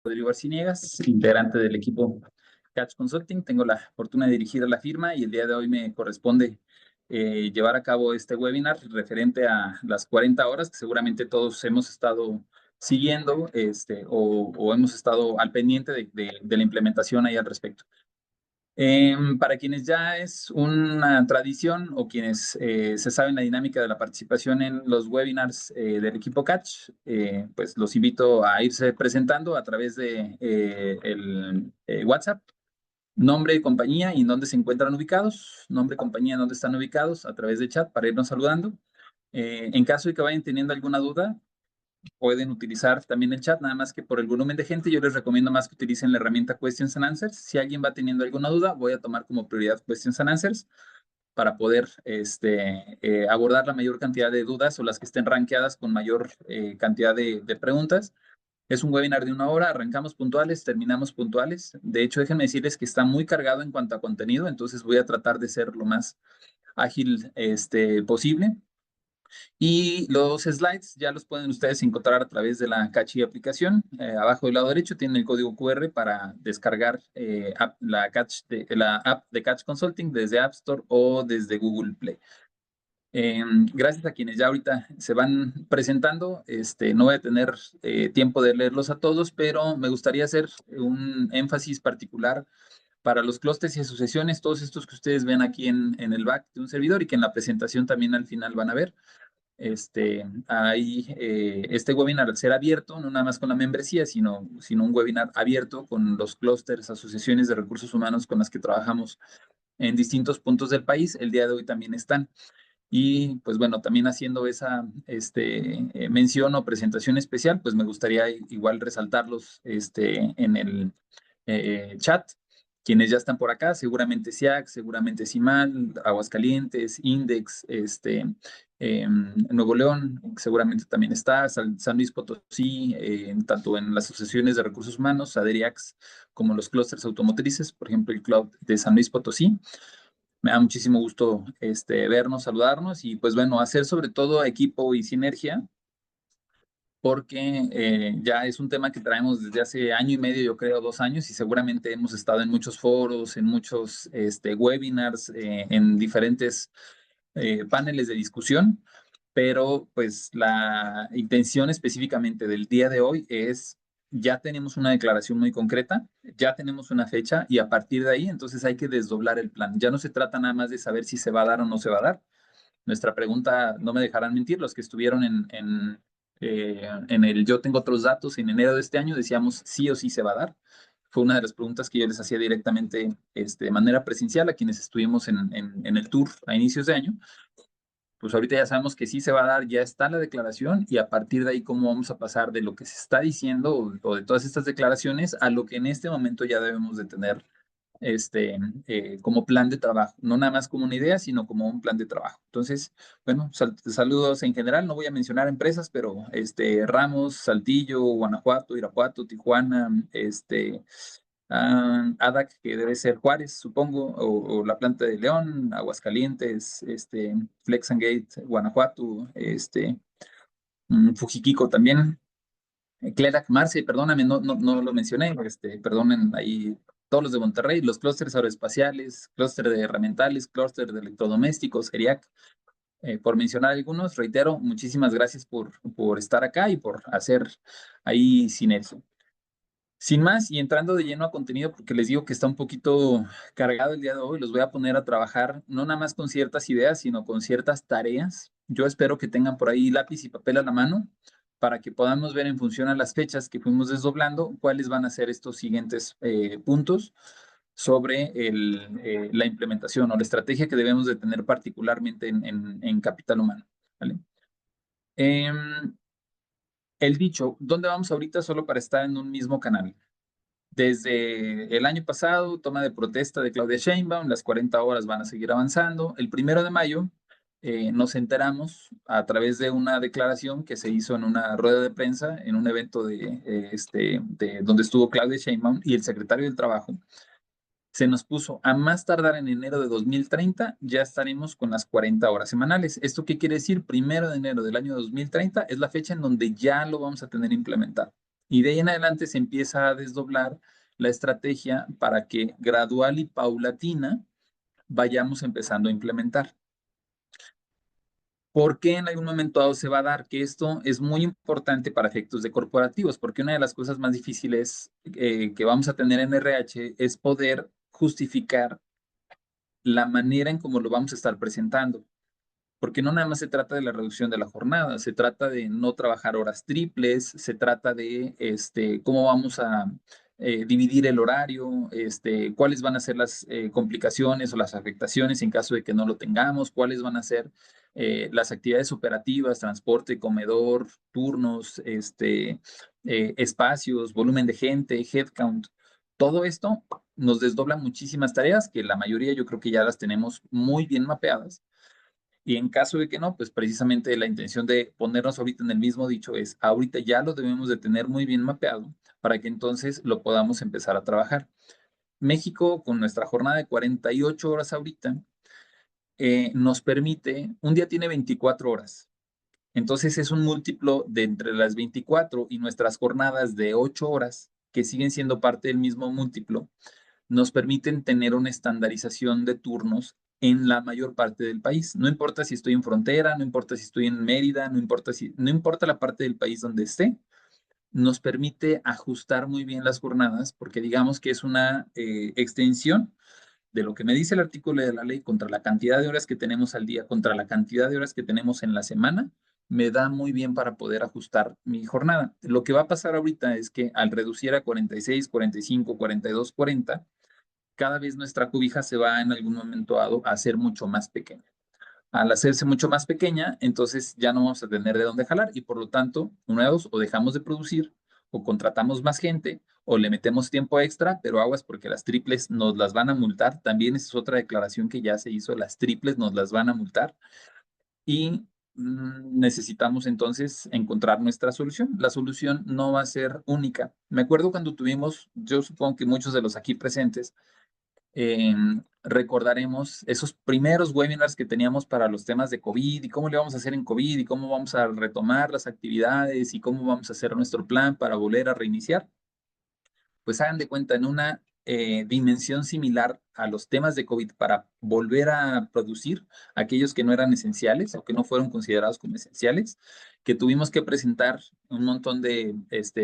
Rodrigo Arciniegas, integrante del equipo Catch Consulting. Tengo la fortuna de dirigir a la firma y el día de hoy me corresponde llevar a cabo este webinar referente a las 40 horas que seguramente todos hemos estado siguiendo o hemos estado al pendiente de la implementación ahí al respecto. Para quienes ya es una tradición o quienes se saben la dinámica de la participación en los webinars del equipo Catch, pues los invito a irse presentando a través de el WhatsApp, nombre, compañía y en dónde se encuentran ubicados, nombre, compañía, en dónde están ubicados a través de chat para irnos saludando. En caso de que vayan teniendo alguna duda, pueden utilizar también el chat, nada más que por el volumen de gente, yo les recomiendo más que utilicen la herramienta Questions and Answers. Si alguien va teniendo alguna duda, voy a tomar como prioridad Questions and Answers para poder abordar la mayor cantidad de dudas o las que estén rankeadas con mayor cantidad de preguntas. Es un webinar de 1 hora, arrancamos puntuales, terminamos puntuales. De hecho, déjenme decirles que está muy cargado en cuanto a contenido, entonces voy a tratar de ser lo más ágil posible. Y los slides ya los pueden ustedes encontrar a través de la Catchy aplicación. Abajo del lado derecho tienen el código QR para descargar la app de Catch Consulting desde App Store o desde Google Play. Gracias a quienes ya ahorita se van presentando. No voy a tener tiempo de leerlos a todos, pero me gustaría hacer un énfasis particular para los clústeres y asociaciones, todos estos que ustedes ven aquí en el back de un servidor y que en la presentación también al final van a ver. Este webinar al ser abierto, no nada más con la membresía, sino un webinar abierto con los clústeres, asociaciones de recursos humanos con las que trabajamos en distintos puntos del país. El día de hoy también están. Y pues bueno, también haciendo esa mención o presentación especial, pues me gustaría igual resaltarlos en el chat. Quienes ya están por acá, seguramente SIAC, seguramente CIMAL, Aguascalientes, Index, Nuevo León, seguramente también está, San Luis Potosí, tanto en las asociaciones de recursos humanos, ADERIAX, como los clústeres automotrices, por ejemplo, el Cloud de San Luis Potosí. Me da muchísimo gusto vernos, saludarnos y pues bueno, hacer sobre todo equipo y sinergia, porque ya es un tema que traemos desde hace año y medio, yo creo 2 años, y seguramente hemos estado en muchos foros, en muchos webinars, en diferentes paneles de discusión, pero pues la intención específicamente del día de hoy es, ya tenemos una declaración muy concreta, ya tenemos una fecha y a partir de ahí entonces hay que desdoblar el plan. Ya no se trata nada más de saber si se va a dar o no se va a dar. Nuestra pregunta, no me dejarán mentir, los que estuvieron en el Yo tengo otros datos en enero de este año, decíamos sí o sí se va a dar. Fue una de las preguntas que yo les hacía directamente de manera presencial a quienes estuvimos en el tour a inicios de año. Pues ahorita ya sabemos que sí se va a dar, ya está la declaración y a partir de ahí cómo vamos a pasar de lo que se está diciendo o de todas estas declaraciones a lo que en este momento ya debemos de tener como plan de trabajo, no nada más como una idea, sino como un plan de trabajo. Entonces, bueno, saludos en general, no voy a mencionar empresas, pero Ramos, Saltillo, Guanajuato, Irapuato, Tijuana, ADAC, que debe ser Juárez, supongo, o la planta de León, Aguascalientes, Flex and Gate, Guanajuato, Fujiquilco también, Clerac, Marce, perdóname, no lo mencioné, perdonen ahí todos los de Monterrey, los clústeres aeroespaciales, clúster de herramientales, clúster de electrodomésticos, ERIAC, por mencionar algunos, reitero, muchísimas gracias por estar acá y por hacer ahí sinergia. Sin más, y entrando de lleno a contenido, porque les digo que está un poquito cargado el día de hoy, los voy a poner a trabajar no nada más con ciertas ideas, sino con ciertas tareas. Yo espero que tengan por ahí lápiz y papel a la mano para que podamos ver en función a las fechas que fuimos desdoblando cuáles van a ser estos siguientes puntos sobre la implementación o la estrategia que debemos de tener particularmente en capital humano. ¿Vale? El dicho, ¿dónde vamos ahorita solo para estar en un mismo canal? Desde el año pasado, toma de protesta de Claudia Sheinbaum, las 40 horas van a seguir avanzando. El 1 de mayo nos enteramos a través de una declaración que se hizo en una rueda de prensa, en un evento de donde estuvo Claudia Sheinbaum y el secretario del Trabajo. Se nos puso a más tardar en enero de 2030, ya estaremos con las 40 horas semanales. ¿Esto qué quiere decir? 1 de enero del año 2030 es la fecha en donde ya lo vamos a tener implementado. Y de ahí en adelante se empieza a desdoblar la estrategia para que gradual y paulatina vayamos empezando a implementar. ¿Por qué en algún momento dado se va a dar? Que esto es muy importante para efectos de corporativos, porque una de las cosas más difíciles que vamos a tener en RH es poder justificar la manera en cómo lo vamos a estar presentando. Porque no nada más se trata de la reducción de la jornada, se trata de no trabajar horas triples, se trata de cómo vamos a dividir el horario, cuáles van a ser las complicaciones o las afectaciones en caso de que no lo tengamos, cuáles van a ser las actividades operativas, transporte, comedor, turnos, espacios, volumen de gente, headcount. Todo esto nos desdobla muchísimas tareas que la mayoría yo creo que ya las tenemos muy bien mapeadas y en caso de que no, pues precisamente la intención de ponernos ahorita en el mismo dicho es, ahorita ya lo debemos de tener muy bien mapeado para que entonces lo podamos empezar a trabajar. México, con nuestra jornada de 48 horas ahorita, nos permite, un día tiene 24 horas. Entonces es un múltiplo de entre las 24 y nuestras jornadas de 8 horas, que siguen siendo parte del mismo múltiplo, nos permiten tener una estandarización de turnos en la mayor parte del país. No importa si estoy en frontera, no importa si estoy en Mérida, no importa la parte del país donde esté, nos permite ajustar muy bien las jornadas porque digamos que es una extensión de lo que me dice el artículo de la ley contra la cantidad de horas que tenemos al día, contra la cantidad de horas que tenemos en la semana, me da muy bien para poder ajustar mi jornada. Lo que va a pasar ahorita es que al reducir a 46, 45, 42, 40, cada vez nuestra cobija se va en algún momento dado a hacer mucho más pequeña. Al hacerse mucho más pequeña, entonces ya no vamos a tener de dónde jalar y por lo tanto, nuevos o dejamos de producir o contratamos más gente o le metemos tiempo extra, pero aguas porque las triples nos las van a multar. También esa es otra declaración que ya se hizo, las triples nos las van a multar y necesitamos entonces encontrar nuestra solución. La solución no va a ser única. Me acuerdo cuando tuvimos, yo supongo que muchos de los aquí presentes, recordaremos esos primeros webinars que teníamos para los temas de COVID y cómo le vamos a hacer en COVID y cómo vamos a retomar las actividades y cómo vamos a hacer nuestro plan para volver a reiniciar. Pues hagan de cuenta en una dimensión similar a los temas de COVID para volver a producir aquellos que no eran esenciales o que no fueron considerados como esenciales, que tuvimos que presentar un montón de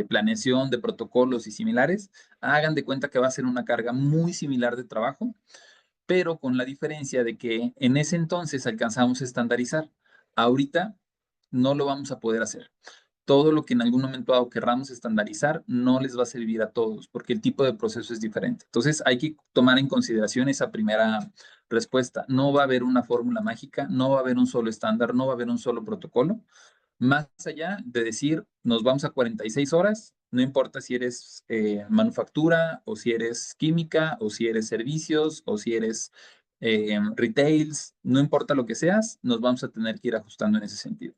planeación, de protocolos y similares. Hagan de cuenta que va a ser una carga muy similar de trabajo, pero con la diferencia de que en ese entonces alcanzamos a estandarizar. Ahorita no lo vamos a poder hacer. Todo lo que en algún momento dado querramos estandarizar no les va a servir a todos porque el tipo de proceso es diferente. Entonces hay que tomar en consideración esa primera respuesta. No va a haber una fórmula mágica, no va a haber un solo estándar, no va a haber un solo protocolo. Más allá de decir, nos vamos a 46 horas, no importa si eres manufactura o si eres química o si eres servicios o si eres retails, no importa lo que seas, nos vamos a tener que ir ajustando en ese sentido.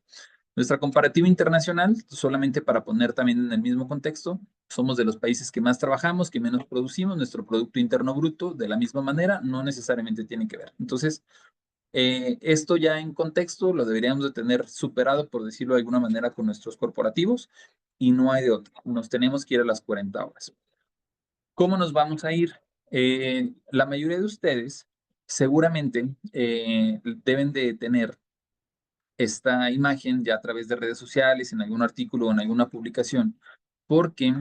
Nuestra comparativa internacional, solamente para poner también en el mismo contexto, somos de los países que más trabajamos, que menos producimos, nuestro Producto Interno Bruto, de la misma manera, no necesariamente tiene que ver. Entonces, esto ya en contexto lo deberíamos de tener superado, por decirlo de alguna manera, con nuestros corporativos y no hay de otro. Nos tenemos que ir a las 40 horas. ¿Cómo nos vamos a ir? La mayoría de ustedes seguramente deben de tener esta imagen ya a través de redes sociales, en algún artículo o en alguna publicación, porque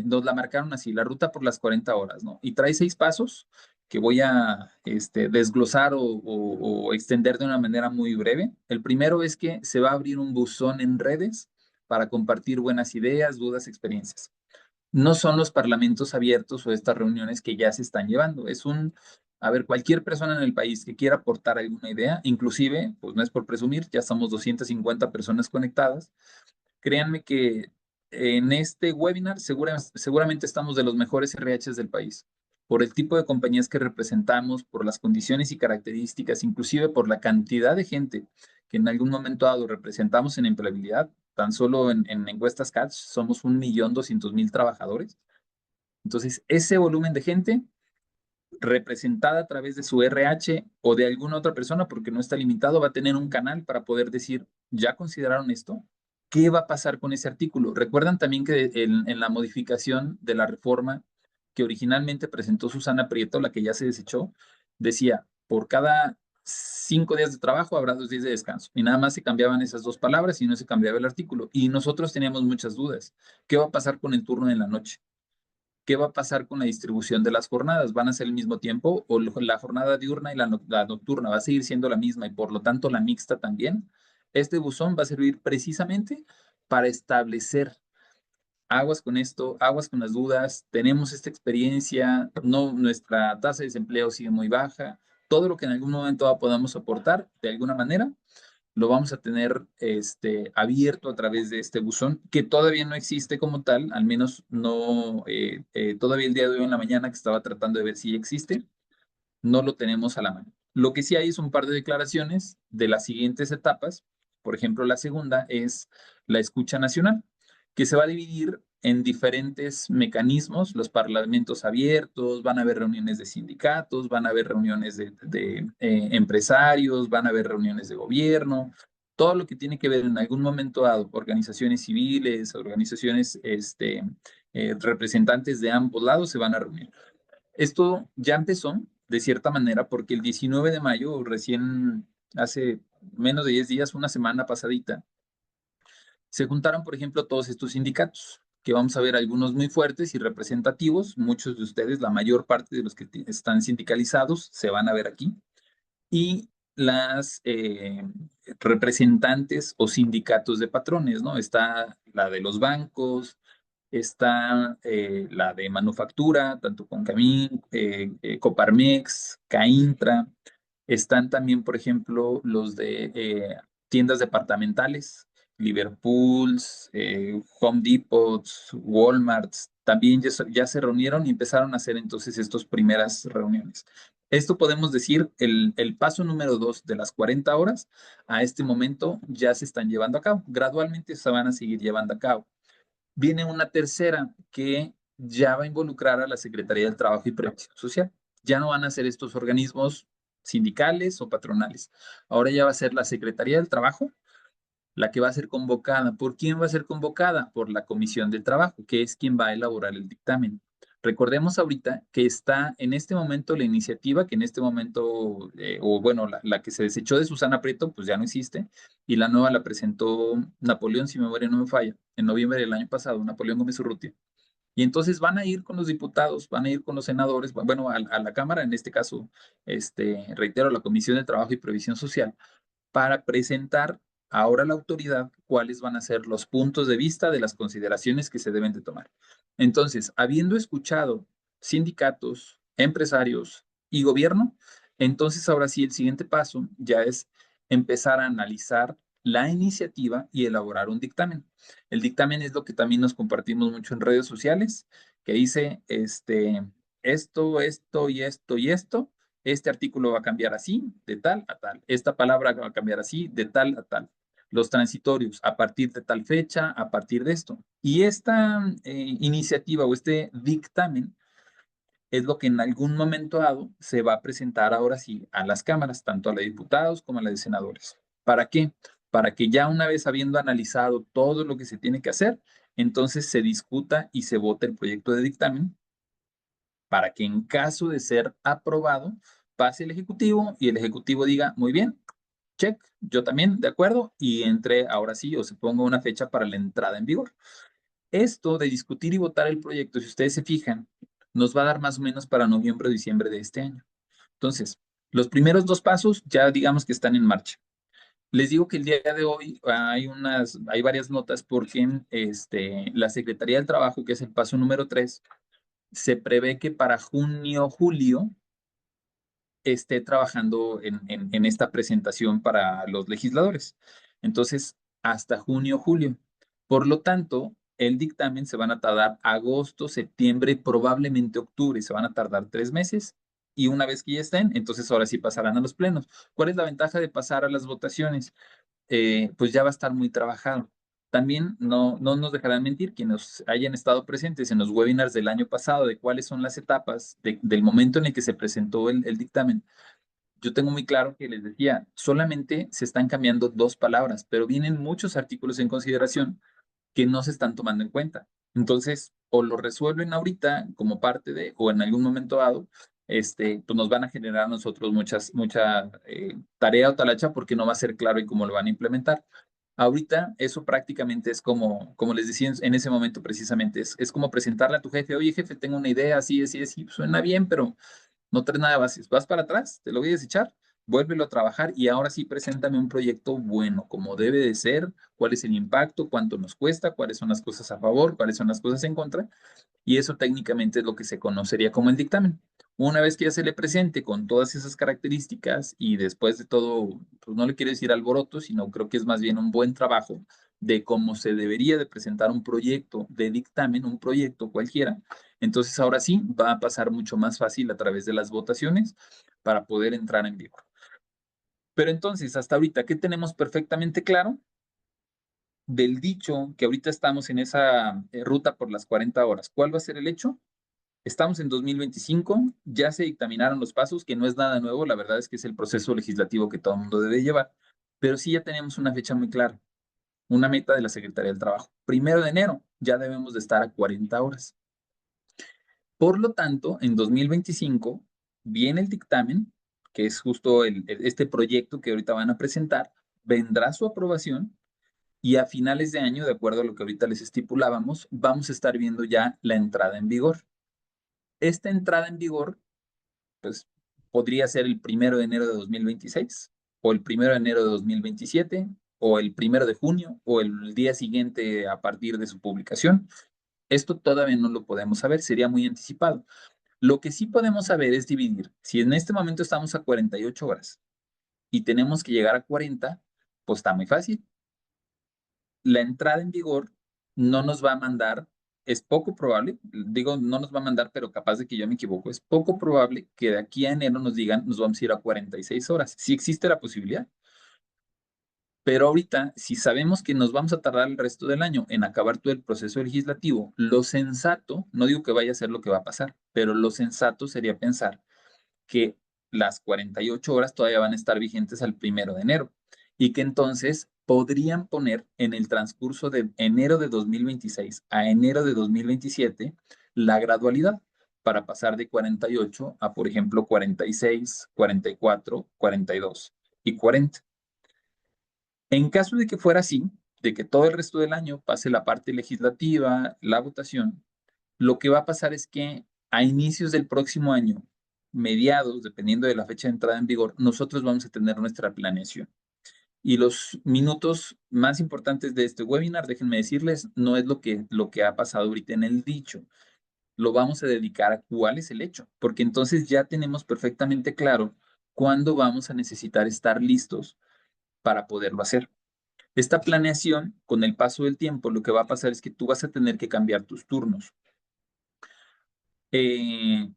nos la marcaron así, la ruta por las 40 horas, ¿no? Y trae 6 pasos que voy a desglosar o extender de una manera muy breve. El primero es que se va a abrir un buzón en redes para compartir buenas ideas, dudas, experiencias. No son los parlamentos abiertos o estas reuniones que ya se están llevando. A ver, cualquier persona en el país que quiera aportar alguna idea, inclusive, pues no es por presumir, ya somos 250 personas conectadas. Créanme que en este webinar seguramente estamos de los mejores RHs del país, por el tipo de compañías que representamos, por las condiciones y características, inclusive por la cantidad de gente que en algún momento dado representamos en empleabilidad. Tan solo en encuestas Catch somos 1.200.000 trabajadores. Entonces, ese volumen de gente representada a través de su RH o de alguna otra persona, porque no está limitado, va a tener un canal para poder decir, ¿ya consideraron esto? ¿Qué va a pasar con ese artículo? Recuerdan también que en la modificación de la reforma que originalmente presentó Susana Prieto, la que ya se desechó, decía, por cada 5 días de trabajo habrá 2 días de descanso. Y nada más se cambiaban esas dos palabras y no se cambiaba el artículo. Y nosotros teníamos muchas dudas. ¿Qué va a pasar con el turno en la noche? ¿Qué va a pasar con la distribución de las jornadas? ¿Van a ser el mismo tiempo o la jornada diurna y la nocturna va a seguir siendo la misma y por lo tanto la mixta también? Este buzón va a servir precisamente para establecer aguas con esto, aguas con las dudas, tenemos esta experiencia, no, nuestra tasa de desempleo sigue muy baja, todo lo que en algún momento podamos aportar de alguna manera lo vamos a tener abierto a través de este buzón, que todavía no existe como tal, al menos no, todavía el día de hoy en la mañana que estaba tratando de ver si existe, no lo tenemos a la mano. Lo que sí hay es un par de declaraciones de las siguientes etapas. Por ejemplo, la segunda es la escucha nacional, que se va a dividir en diferentes mecanismos, los parlamentos abiertos, van a haber reuniones de sindicatos, van a haber reuniones de empresarios, van a haber reuniones de gobierno, todo lo que tiene que ver en algún momento a organizaciones civiles, organizaciones, representantes de ambos lados se van a reunir. Esto ya empezó de cierta manera porque el 19 de mayo, recién hace menos de 10 días, una semana pasadita, se juntaron, por ejemplo, todos estos sindicatos, que vamos a ver algunos muy fuertes y representativos, muchos de ustedes, la mayor parte de los que están sindicalizados, se van a ver aquí, y las representantes o sindicatos de patrones, ¿no? Está la de los bancos, está la de manufactura, tanto con Camín, Coparmex, Caintra. Están también, por ejemplo, los de tiendas departamentales, Liverpools, Home Depots, Walmarts. También ya se reunieron y empezaron a hacer entonces estas primeras reuniones. Esto podemos decir, el paso número 2 de las 40 horas a este momento ya se están llevando a cabo. Gradualmente se van a seguir llevando a cabo. Viene una tercera que ya va a involucrar a la Secretaría del Trabajo y Previsión Social. Ya no van a ser estos organismos sindicales o patronales. Ahora ya va a ser la Secretaría del Trabajo la que va a ser convocada. ¿Por quién va a ser convocada? Por la Comisión del Trabajo, que es quien va a elaborar el dictamen. Recordemos ahorita que está en este momento la iniciativa, que en este momento, o bueno, la que se desechó de Susana Prieto, pues ya no existe, y la nueva la presentó Napoleón, si mi memoria no me falla, en noviembre del año pasado, Napoleón Gómez Urrutia. Y entonces van a ir con los diputados, van a ir con los senadores, bueno, a la Cámara, en este caso, reitero, la Comisión de Trabajo y Previsión Social, para presentar ahora a la autoridad cuáles van a ser los puntos de vista de las consideraciones que se deben de tomar. Entonces, habiendo escuchado sindicatos, empresarios y gobierno, entonces ahora sí el siguiente paso ya es empezar a analizar la iniciativa y elaborar un dictamen. El dictamen es lo que también nos compartimos mucho en redes sociales, que dice, esto y esto y esto, este artículo va a cambiar así, de tal a tal. Esta palabra va a cambiar así, de tal a tal. Los transitorios, a partir de tal fecha, a partir de esto. Y esta iniciativa o este dictamen es lo que en algún momento dado se va a presentar ahora sí a las cámaras, tanto a la de diputados como a la de senadores. ¿Para qué? Para que ya una vez habiendo analizado todo lo que se tiene que hacer, entonces se discuta y se vote el proyecto de dictamen para que en caso de ser aprobado, pase el Ejecutivo y el Ejecutivo diga, muy bien, check, yo también, de acuerdo, y entre ahora sí o se ponga una fecha para la entrada en vigor. Esto de discutir y votar el proyecto, si ustedes se fijan, nos va a dar más o menos para noviembre o diciembre de este año. Entonces, los primeros dos pasos ya digamos que están en marcha. Les digo que el día de hoy hay varias notas porque la Secretaría del Trabajo, que es el paso número 3, se prevé que para junio, julio, esté trabajando en esta presentación para los legisladores. Entonces, hasta junio, julio. Por lo tanto, el dictamen se van a tardar agosto, septiembre, probablemente octubre, se van a tardar 3 meses. Y una vez que ya estén, entonces ahora sí pasarán a los plenos. ¿Cuál es la ventaja de pasar a las votaciones? Pues ya va a estar muy trabajado. También no nos dejarán mentir quienes hayan estado presentes en los webinars del año pasado de cuáles son las etapas del momento en el que se presentó el dictamen. yo tengo muy claro que les decía, solamente se están cambiando 2 palabras, pero vienen muchos artículos en consideración que no se están tomando en cuenta. Entonces, o lo resuelven ahorita como parte de, o en algún momento dado, pues nos van a generar a nosotros mucha tarea o talacha porque no va a ser claro en cómo lo van a implementar. Ahorita eso prácticamente es como les decía en ese momento precisamente, es como presentarle a tu jefe, oye jefe, tengo una idea, así, así, así, suena bien, pero no traes nada de bases. Vas para atrás, te lo voy a desechar, vuélvelo a trabajar y ahora sí preséntame un proyecto bueno, como debe de ser, cuál es el impacto, cuánto nos cuesta, cuáles son las cosas a favor, cuáles son las cosas en contra. Y eso técnicamente es lo que se conocería como el dictamen. Una vez que ya se le presente con todas esas características y después de todo, pues no le quiero decir alboroto, sino creo que es más bien un buen trabajo de cómo se debería de presentar un proyecto de dictamen, un proyecto cualquiera, entonces ahora sí va a pasar mucho más fácil a través de las votaciones para poder entrar en vigor. Pero entonces, hasta ahorita, ¿qué tenemos perfectamente claro? Del dicho que ahorita estamos en esa ruta por las 40 horas. ¿Cuál va a ser el hecho? Estamos en 2025, ya se dictaminaron los pasos, que no es nada nuevo, la verdad es que es el proceso legislativo que todo el mundo debe llevar, pero sí ya tenemos una fecha muy clara, una meta de la Secretaría del Trabajo. 1 de enero ya debemos de estar a 40 horas. Por lo tanto, en 2025 viene el dictamen, que es justo este proyecto que ahorita van a presentar, vendrá su aprobación y a finales de año, de acuerdo a lo que ahorita les estipulábamos, vamos a estar viendo ya la entrada en vigor. Esta entrada en vigor, pues, podría ser el 1 de enero de 2026, o el 1 de enero de 2027, o el 1 de junio, o el día siguiente a partir de su publicación. Esto todavía no lo podemos saber, sería muy anticipado. Lo que sí podemos saber es dividir. Si en este momento estamos a 48 horas y tenemos que llegar a 40, pues está muy fácil. La entrada en vigor no nos va a mandar, es poco probable, digo, no nos va a mandar, pero capaz de que yo me equivoco, es poco probable que de aquí a enero nos digan, nos vamos a ir a 46 horas. Sí existe la posibilidad. Pero ahorita, si sabemos que nos vamos a tardar el resto del año en acabar todo el proceso legislativo, lo sensato, no digo que vaya a ser lo que va a pasar, pero lo sensato sería pensar que las 48 horas todavía van a estar vigentes al 1 de enero y que entonces podrían poner en el transcurso de enero de 2026 a enero de 2027 la gradualidad para pasar de 48 a, por ejemplo, 46, 44, 42 y 40. En caso de que fuera así, de que todo el resto del año pase la parte legislativa, la votación, lo que va a pasar es que a inicios del próximo año, mediados, dependiendo de la fecha de entrada en vigor, nosotros vamos a tener nuestra planeación. Y los minutos más importantes de este webinar, déjenme decirles, no es lo que ha pasado ahorita en el dicho. Lo vamos a dedicar a cuál es el hecho, porque entonces ya tenemos perfectamente claro cuándo vamos a necesitar estar listos para poderlo hacer. Esta planeación, con el paso del tiempo, lo que va a pasar es que tú vas a tener que cambiar tus turnos. Eh,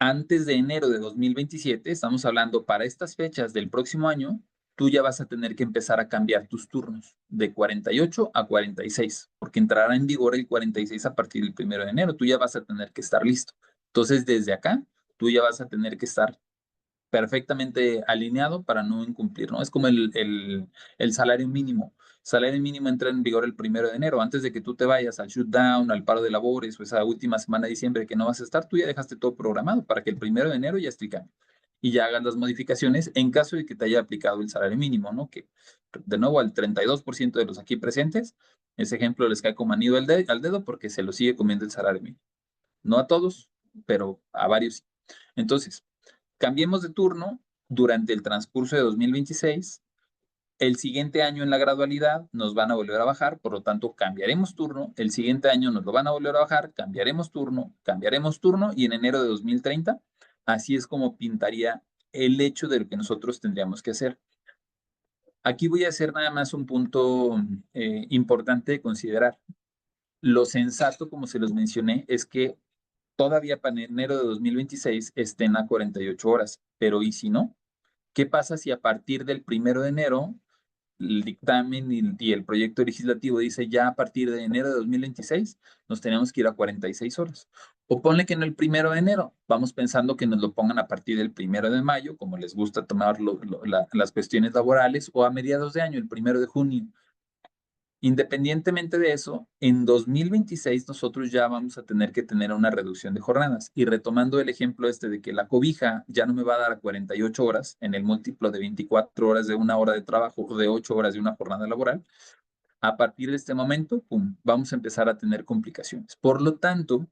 Antes de enero de 2027, estamos hablando para estas fechas del próximo año, tú ya vas a tener que empezar a cambiar tus turnos de 48 a 46, porque entrará en vigor el 46 a partir del 1 de enero. Tú ya vas a tener que estar listo. Entonces, desde acá, tú ya vas a tener que estar perfectamente alineado para no incumplir, ¿no? Es como el salario mínimo. Salario mínimo entra en vigor el 1 de enero. Antes de que tú te vayas al shutdown, al paro de labores o esa última semana de diciembre que no vas a estar, tú ya dejaste todo programado para que el 1 de enero ya esté el cambio y ya hagas las modificaciones en caso de que te haya aplicado el salario mínimo, ¿no? Que de nuevo al 32% de los aquí presentes, ese ejemplo les cae como anillo al dedo porque se lo sigue comiendo el salario mínimo. No a todos, pero a varios sí. Entonces, cambiemos de turno durante el transcurso de 2026. El siguiente año en la gradualidad nos van a volver a bajar, por lo tanto cambiaremos turno. El siguiente año nos lo van a volver a bajar, cambiaremos turno y en enero de 2030, así es como pintaría el hecho de lo que nosotros tendríamos que hacer. Aquí voy a hacer nada más un punto importante de considerar. Lo sensato, como se los mencioné, es que todavía para enero de 2026 estén a 48 horas, pero ¿y si no? ¿Qué pasa si a partir del 1 de enero el dictamen y el proyecto legislativo dice ya a partir de enero de 2026 nos tenemos que ir a 46 horas? O ponle que en el 1 de enero, vamos pensando que nos lo pongan a partir del 1 de mayo, como les gusta tomar las cuestiones laborales, o a mediados de año, el 1 de junio. Independientemente de eso, en 2026 nosotros ya vamos a tener que tener una reducción de jornadas. Y retomando el ejemplo este de que la cobija ya no me va a dar 48 horas en el múltiplo de 24 horas de una hora de trabajo o de 8 horas de una jornada laboral, a partir de este momento, pum, vamos a empezar a tener complicaciones. Por lo tanto,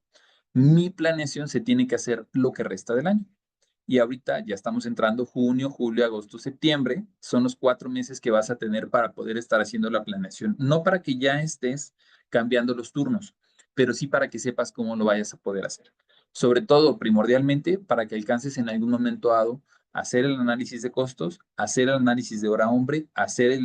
mi planeación se tiene que hacer lo que resta del año. Y ahorita ya estamos entrando junio, julio, agosto, septiembre. Son los 4 meses que vas a tener para poder estar haciendo la planeación. No para que ya estés cambiando los turnos, pero sí para que sepas cómo lo vayas a poder hacer. Sobre todo, primordialmente, para que alcances en algún momento dado hacer el análisis de costos, hacer el análisis de hora hombre, hacer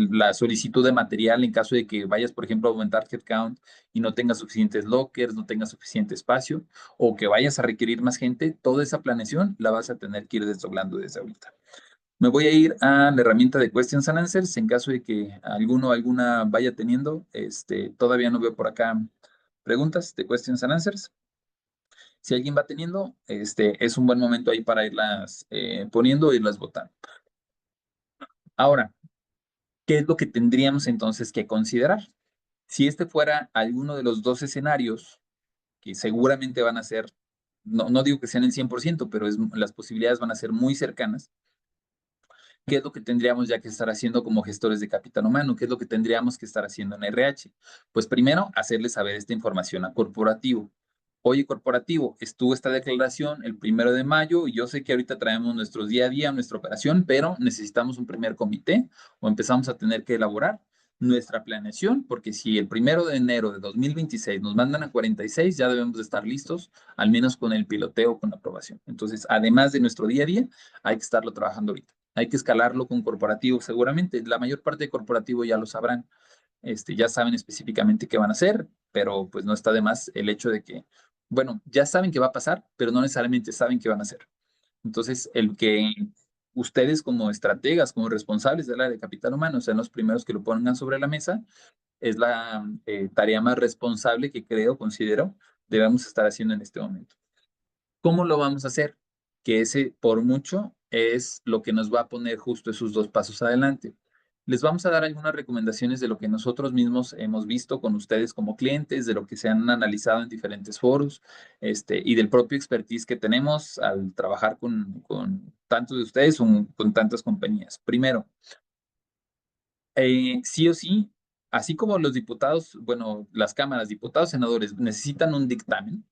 la solicitud de material en caso de que vayas, por ejemplo, a aumentar headcount y no tengas suficientes lockers, no tengas suficiente espacio, o que vayas a requerir más gente, toda esa planeación la vas a tener que ir desdoblando desde ahorita. Me voy a ir a la herramienta de Questions and Answers en caso de que alguno o alguna vaya teniendo. Todavía no veo por acá preguntas de Questions and Answers. Si alguien va teniendo, es un buen momento ahí para irlas poniendo e irlas votando. Ahora, ¿qué es lo que tendríamos entonces que considerar? Si este fuera alguno de los dos escenarios, que seguramente van a ser, no digo que sean el 100%, pero las posibilidades van a ser muy cercanas. ¿Qué es lo que tendríamos ya que estar haciendo como gestores de capital humano? ¿Qué es lo que tendríamos que estar haciendo en RH? Pues primero, hacerles saber esta información a corporativo. Oye, corporativo, estuvo esta declaración el 1 de mayo y yo sé que ahorita traemos nuestro día a día, nuestra operación, pero necesitamos un primer comité o empezamos a tener que elaborar nuestra planeación, porque si el 1 de enero de 2026 nos mandan a 46, ya debemos de estar listos, al menos con el piloteo, con la aprobación. Entonces, además de nuestro día a día, hay que estarlo trabajando ahorita. Hay que escalarlo con corporativo, seguramente. La mayor parte de corporativo ya lo sabrán. Ya saben específicamente qué van a hacer, pero pues no está de más el hecho de que, bueno, ya saben qué va a pasar, pero no necesariamente saben qué van a hacer. Entonces, el que ustedes como estrategas, como responsables del área de capital humano, sean los primeros que lo pongan sobre la mesa, es la tarea más responsable que creo, considero, debemos estar haciendo en este momento. ¿Cómo lo vamos a hacer? Que ese, por mucho, es lo que nos va a poner justo esos 2 pasos adelante. Les vamos a dar algunas recomendaciones de lo que nosotros mismos hemos visto con ustedes como clientes, de lo que se han analizado en diferentes foros, y del propio expertise que tenemos al trabajar con tantos de ustedes o con tantas compañías. Primero, sí o sí, así como los diputados, bueno, las cámaras, diputados, senadores, necesitan un dictamen.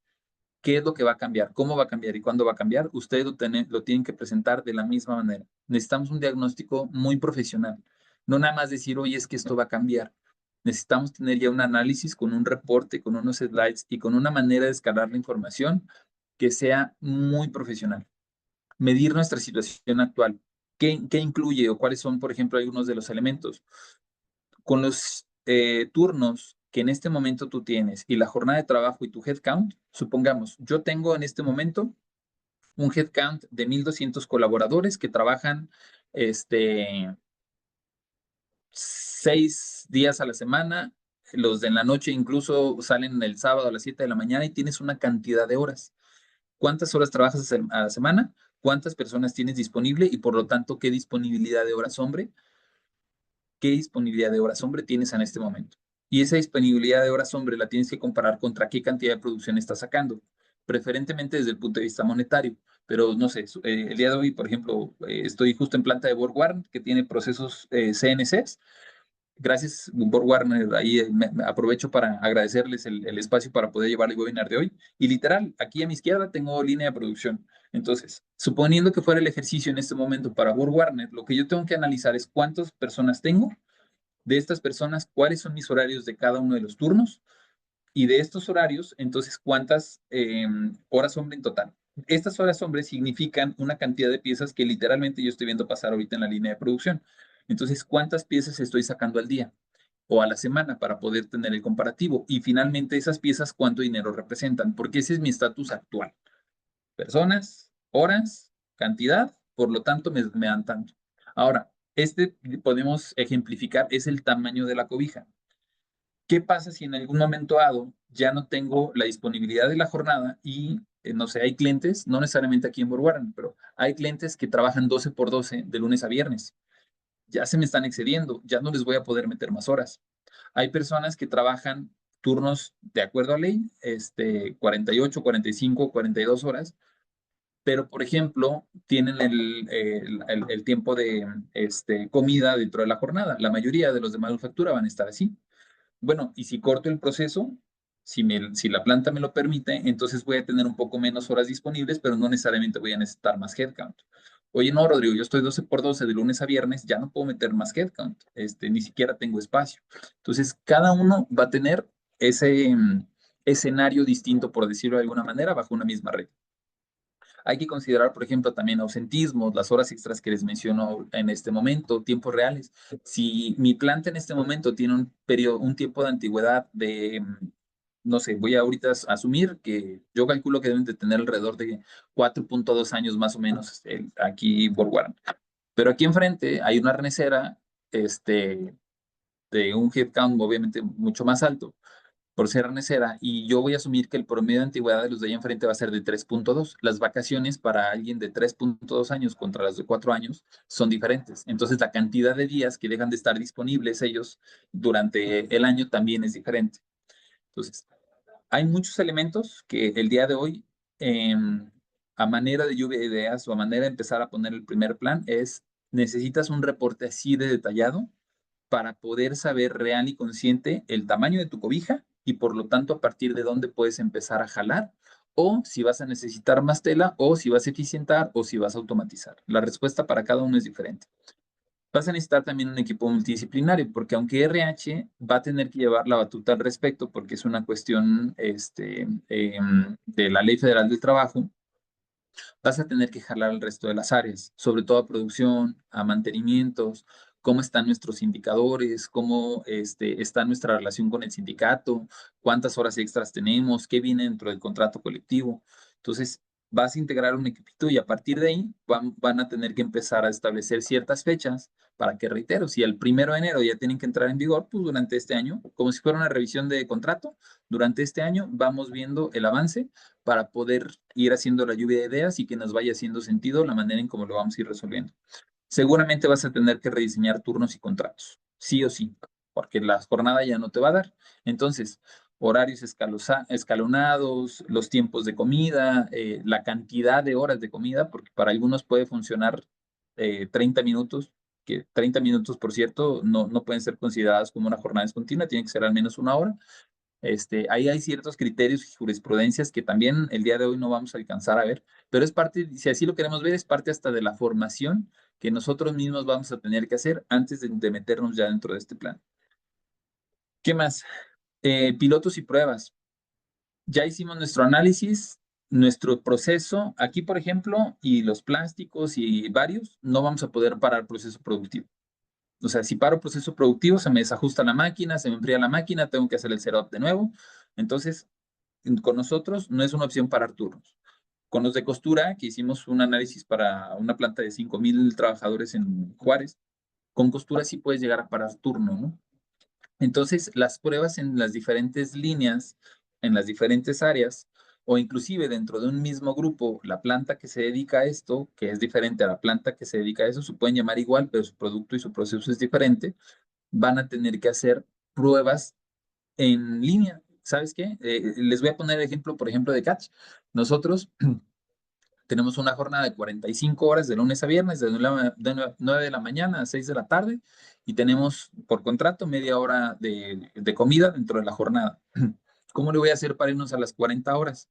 ¿Qué es lo que va a cambiar? ¿Cómo va a cambiar? ¿Y cuándo va a cambiar? Ustedes lo tienen que presentar de la misma manera. Necesitamos un diagnóstico muy profesional. No nada más decir, oye, es que esto va a cambiar. Necesitamos tener ya un análisis con un reporte, con unos slides y con una manera de escalar la información que sea muy profesional. Medir nuestra situación actual. ¿Qué incluye o cuáles son, por ejemplo, algunos de los elementos? Con los turnos que en este momento tú tienes y la jornada de trabajo y tu headcount, supongamos, yo tengo en este momento un headcount de 1,200 colaboradores que trabajan 6 días a la semana, los de la noche incluso salen el sábado a las 7 de la mañana y tienes una cantidad de horas. ¿Cuántas horas trabajas a la semana? ¿Cuántas personas tienes disponible? Y por lo tanto, ¿qué disponibilidad de horas, hombre? ¿Qué disponibilidad de horas hombre tienes en este momento? Y esa disponibilidad de horas hombre la tienes que comparar contra qué cantidad de producción estás sacando, preferentemente desde el punto de vista monetario. Pero no sé, el día de hoy, por ejemplo, estoy justo en planta de BorgWarner que tiene procesos CNCs. Gracias, BorgWarner. Ahí me aprovecho para agradecerles el espacio para poder llevar el webinar de hoy. Y literal, aquí a mi izquierda tengo línea de producción. Entonces, suponiendo que fuera el ejercicio en este momento para BorgWarner, lo que yo tengo que analizar es cuántas personas tengo, de estas personas, cuáles son mis horarios de cada uno de los turnos y de estos horarios, entonces, cuántas horas hombre en total. Estas horas hombre significan una cantidad de piezas que literalmente yo estoy viendo pasar ahorita en la línea de producción. Entonces, ¿cuántas piezas estoy sacando al día o a la semana para poder tener el comparativo? Y finalmente, esas piezas, ¿cuánto dinero representan? Porque ese es mi estatus actual. Personas, horas, cantidad, por lo tanto, me dan tanto. Ahora, podemos ejemplificar, es el tamaño de la cobija. ¿Qué pasa si en algún momento dado ya no tengo la disponibilidad de la jornada y, no sé, hay clientes, no necesariamente aquí en Borguarán, pero hay clientes que trabajan 12 por 12 de lunes a viernes. Ya se me están excediendo, ya no les voy a poder meter más horas. Hay personas que trabajan turnos de acuerdo a ley, 48, 45, 42 horas, pero por ejemplo, tienen el tiempo de comida dentro de la jornada. La mayoría de los de manufactura van a estar así. Bueno, y si corto el proceso, si la planta me lo permite, entonces voy a tener un poco menos horas disponibles, pero no necesariamente voy a necesitar más headcount. Oye, no, Rodrigo, yo estoy 12 por 12 de lunes a viernes, ya no puedo meter más headcount, ni siquiera tengo espacio. Entonces, cada uno va a tener ese escenario distinto, por decirlo de alguna manera, bajo una misma regla. Hay que considerar, por ejemplo, también ausentismos, las horas extras que les menciono en este momento, tiempos reales. Si mi planta en este momento tiene un periodo, un tiempo de antigüedad de, no sé, voy a ahorita asumir que yo calculo que deben de tener alrededor de 4.2 años más o menos aquí por Guarán. Pero aquí enfrente hay una arnecera, de un headcount obviamente mucho más alto por ser arnesera, y yo voy a asumir que el promedio de antigüedad de los de ahí enfrente va a ser de 3.2. Las vacaciones para alguien de 3.2 años contra las de 4 años son diferentes. Entonces, la cantidad de días que dejan de estar disponibles ellos durante el año también es diferente. Entonces, hay muchos elementos que el día de hoy, a manera de lluvia de ideas o a manera de empezar a poner el primer plan, necesitas un reporte así de detallado para poder saber real y consciente el tamaño de tu cobija y por lo tanto a partir de dónde puedes empezar a jalar o si vas a necesitar más tela o si vas a eficientar o si vas a automatizar. La respuesta para cada uno es diferente. Vas a necesitar también un equipo multidisciplinario porque aunque RH va a tener que llevar la batuta al respecto porque es una cuestión de la Ley Federal del Trabajo, vas a tener que jalar al resto de las áreas, sobre todo a producción, a mantenimientos, cómo están nuestros indicadores, cómo está nuestra relación con el sindicato, cuántas horas extras tenemos, qué viene dentro del contrato colectivo. Entonces, vas a integrar un equipito y a partir de ahí van a tener que empezar a establecer ciertas fechas para que, reitero, si el 1 de enero ya tienen que entrar en vigor, pues durante este año, como si fuera una revisión de contrato, durante este año vamos viendo el avance para poder ir haciendo la lluvia de ideas y que nos vaya haciendo sentido la manera en cómo lo vamos a ir resolviendo. Seguramente vas a tener que rediseñar turnos y contratos, sí o sí, porque la jornada ya no te va a dar. Entonces, horarios escalonados, los tiempos de comida, la cantidad de horas de comida, porque para algunos puede funcionar 30 minutos, que 30 minutos, por cierto, no pueden ser consideradas como una jornada discontinua, tiene que ser al menos una hora. Ahí hay ciertos criterios y jurisprudencias que también el día de hoy no vamos a alcanzar a ver, pero es parte, si así lo queremos ver, es parte hasta de la formación que nosotros mismos vamos a tener que hacer antes de meternos ya dentro de este plan. ¿Qué más? Pilotos y pruebas. Ya hicimos nuestro análisis, nuestro proceso. Aquí, por ejemplo, y los plásticos y varios, no vamos a poder parar proceso productivo. O sea, si paro proceso productivo, se me desajusta la máquina, se me enfría la máquina, tengo que hacer el setup de nuevo. Entonces, con nosotros no es una opción parar turnos. Con los de costura, que hicimos un análisis para una planta de 5,000 trabajadores en Juárez, con costura sí puedes llegar a parar turno, ¿no? Entonces, las pruebas en las diferentes líneas, en las diferentes áreas, o inclusive dentro de un mismo grupo, la planta que se dedica a esto, que es diferente a la planta que se dedica a eso, se pueden llamar igual, pero su producto y su proceso es diferente, van a tener que hacer pruebas en línea. ¿Sabes qué? Les voy a poner el ejemplo, por ejemplo, de Catch. Nosotros tenemos una jornada de 45 horas de lunes a viernes, de 9 de la mañana a 6 de la tarde, y tenemos por contrato media hora de comida dentro de la jornada. ¿Cómo le voy a hacer para irnos a las 40 horas?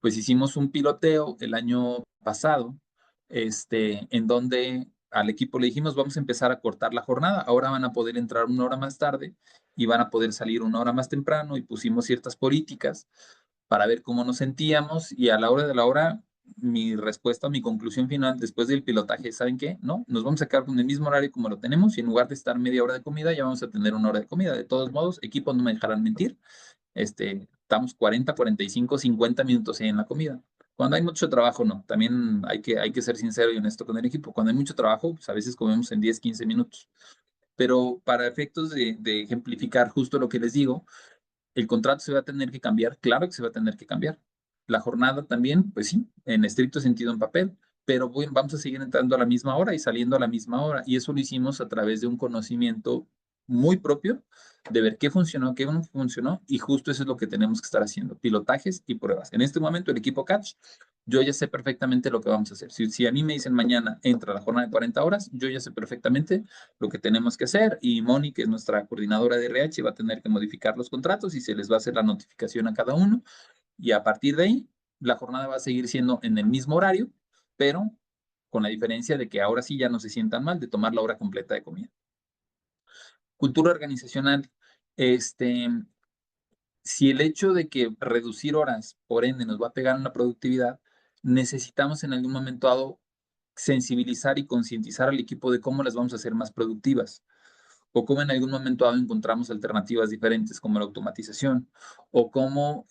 Pues hicimos un piloteo el año pasado, en donde al equipo le dijimos, vamos a empezar a cortar la jornada, ahora van a poder entrar una hora más tarde y van a poder salir una hora más temprano y pusimos ciertas políticas para ver cómo nos sentíamos y a la hora de la hora, mi respuesta, mi conclusión final después del pilotaje, ¿saben qué? No, nos vamos a quedar con el mismo horario como lo tenemos y en lugar de estar media hora de comida, ya vamos a tener una hora de comida. De todos modos, equipos no me dejarán mentir, estamos 40, 45, 50 minutos ahí en la comida. Cuando hay mucho trabajo, no. También hay que ser sincero y honesto con el equipo. Cuando hay mucho trabajo, pues a veces comemos en 10, 15 minutos. Pero para efectos de ejemplificar justo lo que les digo, ¿El contrato se va a tener que cambiar? Claro que se va a tener que cambiar. La jornada también, pues sí, en estricto sentido en papel, pero vamos a seguir entrando a la misma hora y saliendo a la misma hora. Y eso lo hicimos a través de un conocimiento muy propio de ver qué funcionó, qué no funcionó, y justo eso es lo que tenemos que estar haciendo, pilotajes y pruebas. En este momento el equipo Catch, yo ya sé perfectamente lo que vamos a hacer. Si a mí me dicen mañana entra la jornada de 40 horas, yo ya sé perfectamente lo que tenemos que hacer, y Moni, que es nuestra coordinadora de RH, va a tener que modificar los contratos y se les va a hacer la notificación a cada uno, y a partir de ahí la jornada va a seguir siendo en el mismo horario, pero con la diferencia de que ahora sí ya no se sientan mal de tomar la hora completa de comida. Cultura organizacional, este, si el hecho de que reducir horas, por ende, nos va a pegar en la productividad, necesitamos en algún momento dado sensibilizar y concientizar al equipo de cómo las vamos a hacer más productivas, o cómo en algún momento dado encontramos alternativas diferentes como la automatización, o cómo,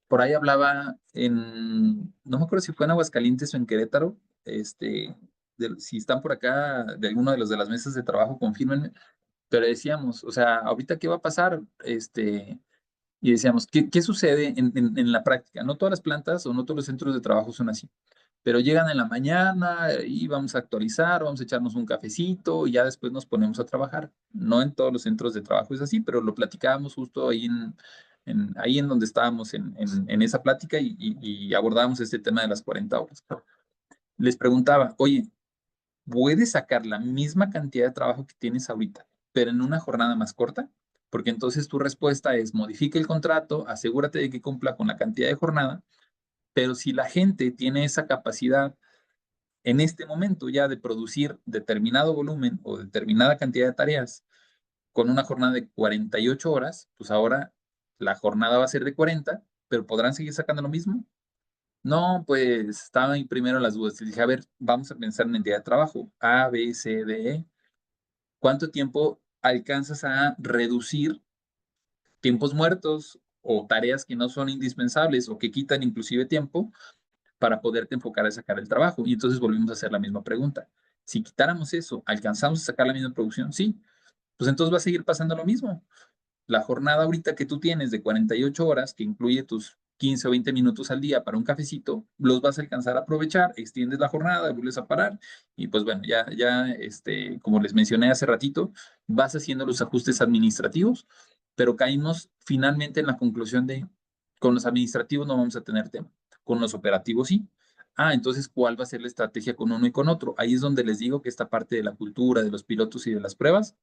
por ahí hablaba no me acuerdo si fue en Aguascalientes o en Querétaro, si están por acá de alguno de los de las mesas de trabajo, confírmenme, pero decíamos, o sea, ahorita qué va a pasar, y decíamos, ¿qué sucede en la práctica? No todas las plantas o no todos los centros de trabajo son así, pero llegan en la mañana y vamos a actualizar, vamos a echarnos un cafecito y ya después nos ponemos a trabajar. No en todos los centros de trabajo es así, pero lo platicábamos justo ahí ahí en donde estábamos en esa plática, y abordábamos este tema de las 40 horas. Les preguntaba, oye, ¿puedes sacar la misma cantidad de trabajo que tienes ahorita, pero en una jornada más corta? Porque entonces tu respuesta es modifica el contrato, asegúrate de que cumpla con la cantidad de jornada, pero si la gente tiene esa capacidad en este momento ya de producir determinado volumen o determinada cantidad de tareas con una jornada de 48 horas, pues ahora la jornada va a ser de 40, pero ¿podrán seguir sacando lo mismo? No, pues estaban ahí primero las dudas. Les dije, a ver, vamos a pensar en el día de trabajo. A, B, C, D, E. ¿Cuánto tiempo alcanzas a reducir tiempos muertos o tareas que no son indispensables o que quitan inclusive tiempo para poderte enfocar a sacar el trabajo? Y entonces volvimos a hacer la misma pregunta. Si quitáramos eso, ¿alcanzamos a sacar la misma producción? Sí. Pues entonces va a seguir pasando lo mismo. La jornada ahorita que tú tienes de 48 horas, que incluye tus 15 o 20 minutos al día para un cafecito, los vas a alcanzar a aprovechar, extiendes la jornada, vuelves a parar, y pues bueno, como les mencioné hace ratito, vas haciendo los ajustes administrativos, pero caímos finalmente en la conclusión de, con los administrativos no vamos a tener tema, con los operativos sí. Entonces, ¿cuál va a ser la estrategia con uno y con otro? Ahí es donde les digo que esta parte de la cultura, de los pilotos y de las pruebas,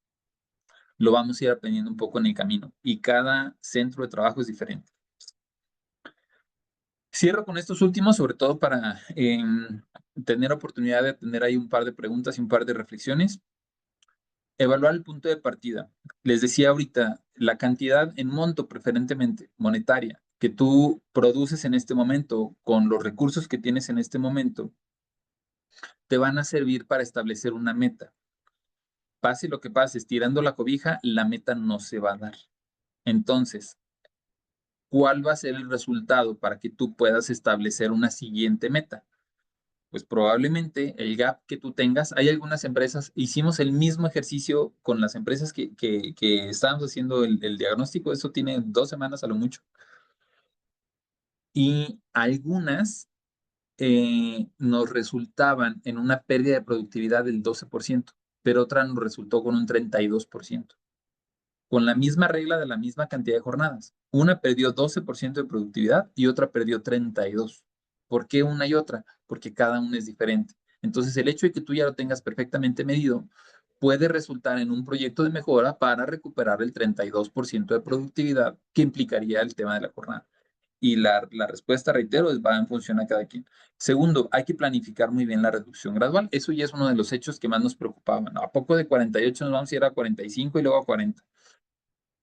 lo vamos a ir aprendiendo un poco en el camino, y cada centro de trabajo es diferente. Cierro con estos últimos, sobre todo para tener oportunidad de tener ahí un par de preguntas y un par de reflexiones. Evaluar el punto de partida. Les decía ahorita, la cantidad en monto, preferentemente monetaria, que tú produces en este momento con los recursos que tienes en este momento, te van a servir para establecer una meta. Pase lo que pase, estirando la cobija, la meta no se va a dar. Entonces, ¿cuál va a ser el resultado para que tú puedas establecer una siguiente meta? Pues probablemente el gap que tú tengas, hay algunas empresas, hicimos el mismo ejercicio con las empresas que estábamos haciendo el diagnóstico, eso tiene 2 semanas a lo mucho, y algunas nos resultaban en una pérdida de productividad del 12%, pero otra nos resultó con un 32%, con la misma regla de la misma cantidad de jornadas. Una perdió 12% de productividad y otra perdió 32%. ¿Por qué una y otra? Porque cada una es diferente. Entonces, el hecho de que tú ya lo tengas perfectamente medido puede resultar en un proyecto de mejora para recuperar el 32% de productividad que implicaría el tema de la jornada. Y la respuesta, reitero, va en función a cada quien. Segundo, hay que planificar muy bien la reducción gradual. Eso ya es uno de los hechos que más nos preocupaban. ¿A poco de 48 nos vamos a ir a 45 y luego a 40?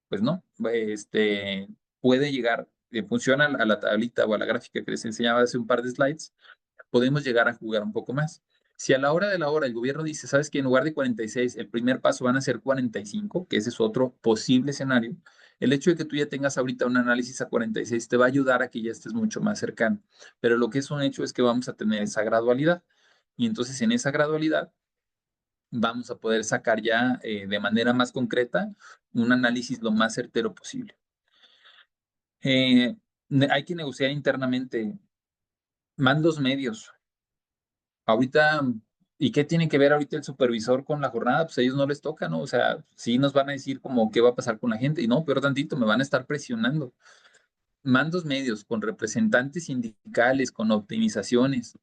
Pues no, puede llegar, en función a la tablita o a la gráfica que les enseñaba hace un par de slides, podemos llegar a jugar un poco más. Si a la hora de la hora el gobierno dice, sabes que en lugar de 46, el primer paso van a ser 45, que ese es otro posible escenario, el hecho de que tú ya tengas ahorita un análisis a 46 te va a ayudar a que ya estés mucho más cercano. Pero lo que es un hecho es que vamos a tener esa gradualidad. Y entonces en esa gradualidad vamos a poder sacar ya de manera más concreta un análisis lo más certero posible. Eh, Hay que negociar internamente. Mandos medios. Ahorita, ¿y qué tiene que ver ahorita el supervisor con la jornada? Pues a ellos no les toca, ¿no? O sea, sí nos van a decir como qué va a pasar con la gente. Y no, peor tantito, me van a estar presionando. Mandos medios con representantes sindicales, con optimizaciones,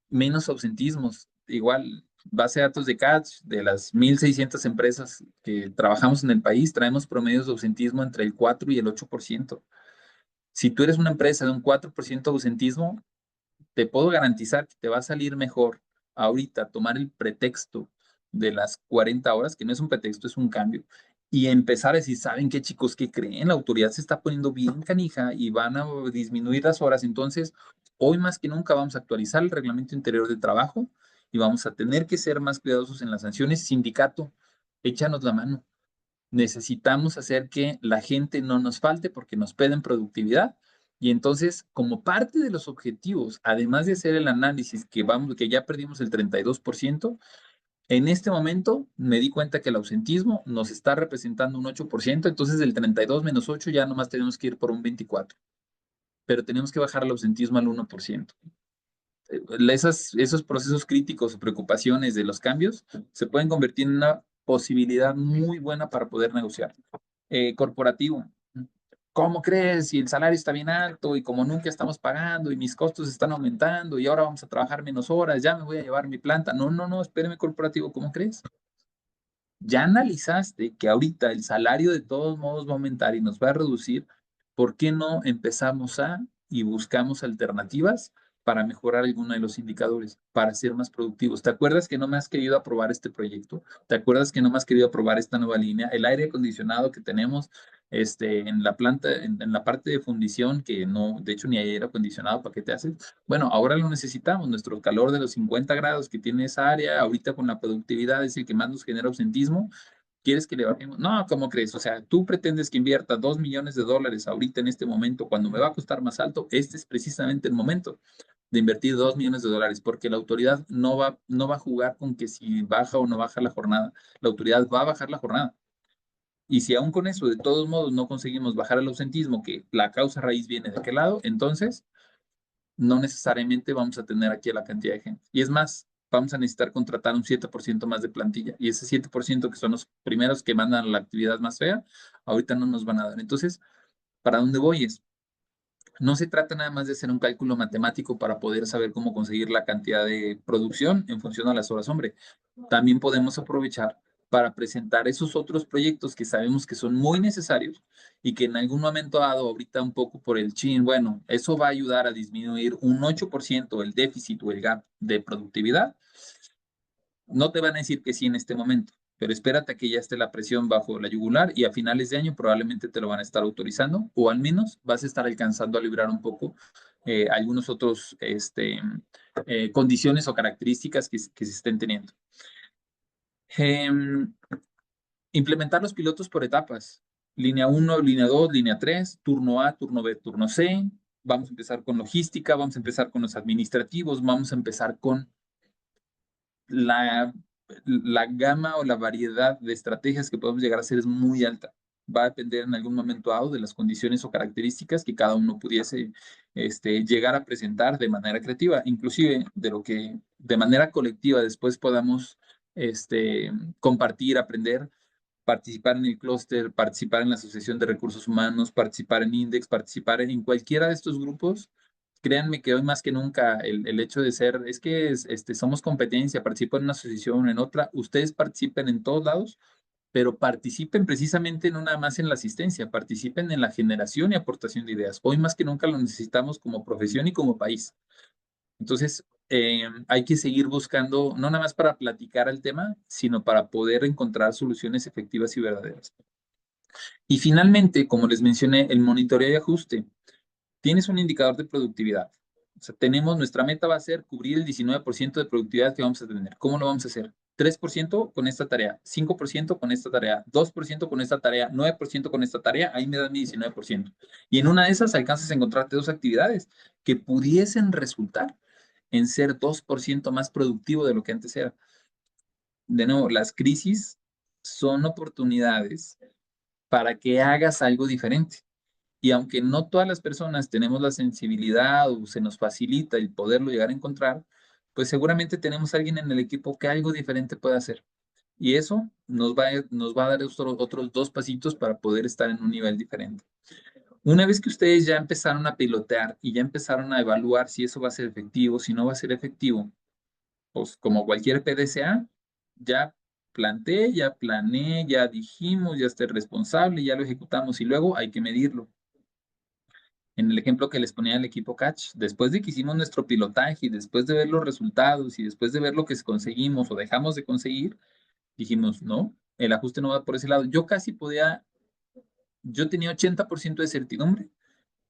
menos ausentismos. Igual, base de datos de Catch, de las 1,600 empresas que trabajamos en el país, traemos promedios de ausentismo entre el 4 y el 8%. Si tú eres una empresa de un 4% de ausentismo, te puedo garantizar que te va a salir mejor ahorita tomar el pretexto de las 40 horas, que no es un pretexto, es un cambio, y empezar a decir, ¿saben qué, chicos? ¿Qué creen? La autoridad se está poniendo bien canija y van a disminuir las horas. Entonces, hoy más que nunca vamos a actualizar el reglamento interior de trabajo y vamos a tener que ser más cuidadosos en las sanciones. Sindicato, échanos la mano. Necesitamos hacer que la gente no nos falte porque nos piden productividad. Y entonces, como parte de los objetivos, además de hacer el análisis que ya perdimos el 32%, en este momento me di cuenta que el ausentismo nos está representando un 8%. Entonces del 32 menos 8 ya nomás tenemos que ir por un 24%, pero tenemos que bajar el ausentismo al 1%. Esos procesos críticos o preocupaciones de los cambios se pueden convertir en una posibilidad muy buena para poder negociar. Corporativo. ¿Cómo crees? Si el salario está bien alto y como nunca estamos pagando y mis costos están aumentando y ahora vamos a trabajar menos horas, ya me voy a llevar mi planta. No, no, no, espéreme, corporativo, ¿cómo crees? Ya analizaste que ahorita el salario de todos modos va a aumentar y nos va a reducir. ¿Por qué no empezamos y buscamos alternativas para mejorar alguno de los indicadores, para ser más productivos? ¿Te acuerdas que no me has querido aprobar este proyecto? ¿Te acuerdas que no me has querido aprobar esta nueva línea? El aire acondicionado que tenemos en la planta, en la parte de fundición, que no, de hecho ni hay aire acondicionado, ¿para qué te haces? Bueno, ahora lo necesitamos. Nuestro calor de los 50 grados que tiene esa área, ahorita con la productividad es el que más nos genera ausentismo. ¿Quieres que le bajemos? No, ¿cómo crees? O sea, tú pretendes que invierta $2 millones ahorita en este momento, cuando me va a costar más alto. Este es precisamente el momento de invertir $2 millones, porque la autoridad no va a jugar con que si baja o no baja la jornada. La autoridad va a bajar la jornada. Y si aún con eso, de todos modos, no conseguimos bajar el ausentismo, que la causa raíz viene de qué lado, entonces no necesariamente vamos a tener aquí a la cantidad de gente. Y es más, vamos a necesitar contratar un 7% más de plantilla. Y ese 7% que son los primeros que mandan la actividad más fea, ahorita no nos van a dar. Entonces, ¿para dónde voy? No se trata nada más de hacer un cálculo matemático para poder saber cómo conseguir la cantidad de producción en función a las horas hombre. También podemos aprovechar para presentar esos otros proyectos que sabemos que son muy necesarios y que en algún momento dado, ahorita un poco por el chin, bueno, eso va a ayudar a disminuir un 8% el déficit o el gap de productividad. No te van a decir que sí en este momento, pero espérate a que ya esté la presión bajo la yugular y a finales de año probablemente te lo van a estar autorizando, o al menos vas a estar alcanzando a librar un poco algunos otros condiciones o características que se estén teniendo. Em, Implementar los pilotos por etapas. Línea uno, línea 2, línea 3, turno A, turno B, turno C. Vamos a empezar con logística, vamos a empezar con los administrativos, vamos a empezar con la, la gama o la variedad de estrategias que podemos llegar a hacer es muy alta. Va a depender en algún momento dado de las condiciones o características que cada uno pudiese llegar a presentar de manera creativa, inclusive de lo que de manera colectiva después podamos compartir, aprender, participar en el clúster, participar en la Asociación de Recursos Humanos, participar en Index, participar en cualquiera de estos grupos. Créanme que hoy más que nunca el hecho de ser, es que somos competencia, participo en una asociación, en otra, ustedes participen en todos lados, pero participen precisamente no nada más en la asistencia, participen en la generación y aportación de ideas. Hoy más que nunca lo necesitamos como profesión y como país. Entonces, hay que seguir buscando, no nada más para platicar el tema, sino para poder encontrar soluciones efectivas y verdaderas. Y finalmente, como les mencioné, el monitoreo y ajuste. Tienes un indicador de productividad. O sea, nuestra meta va a ser cubrir el 19% de productividad que vamos a tener. ¿Cómo lo vamos a hacer? 3% con esta tarea, 5% con esta tarea, 2% con esta tarea, 9% con esta tarea, ahí me da mi 19%. Y en una de esas alcanzas a encontrarte dos actividades que pudiesen resultar en ser 2% más productivo de lo que antes era. De nuevo, las crisis son oportunidades para que hagas algo diferente. Y aunque no todas las personas tenemos la sensibilidad o se nos facilita el poderlo llegar a encontrar, pues seguramente tenemos a alguien en el equipo que algo diferente puede hacer. Y eso nos va a dar otros dos pasitos para poder estar en un nivel diferente. Una vez que ustedes ya empezaron a pilotear y ya empezaron a evaluar si eso va a ser efectivo, si no va a ser efectivo, pues como cualquier PDCA, ya planteé, ya planeé, ya dijimos, ya estoy responsable, ya lo ejecutamos y luego hay que medirlo. En el ejemplo que les ponía al equipo Catch, después de que hicimos nuestro pilotaje y después de ver los resultados y después de ver lo que conseguimos o dejamos de conseguir, dijimos, no, el ajuste no va por ese lado. Yo tenía 80% de certidumbre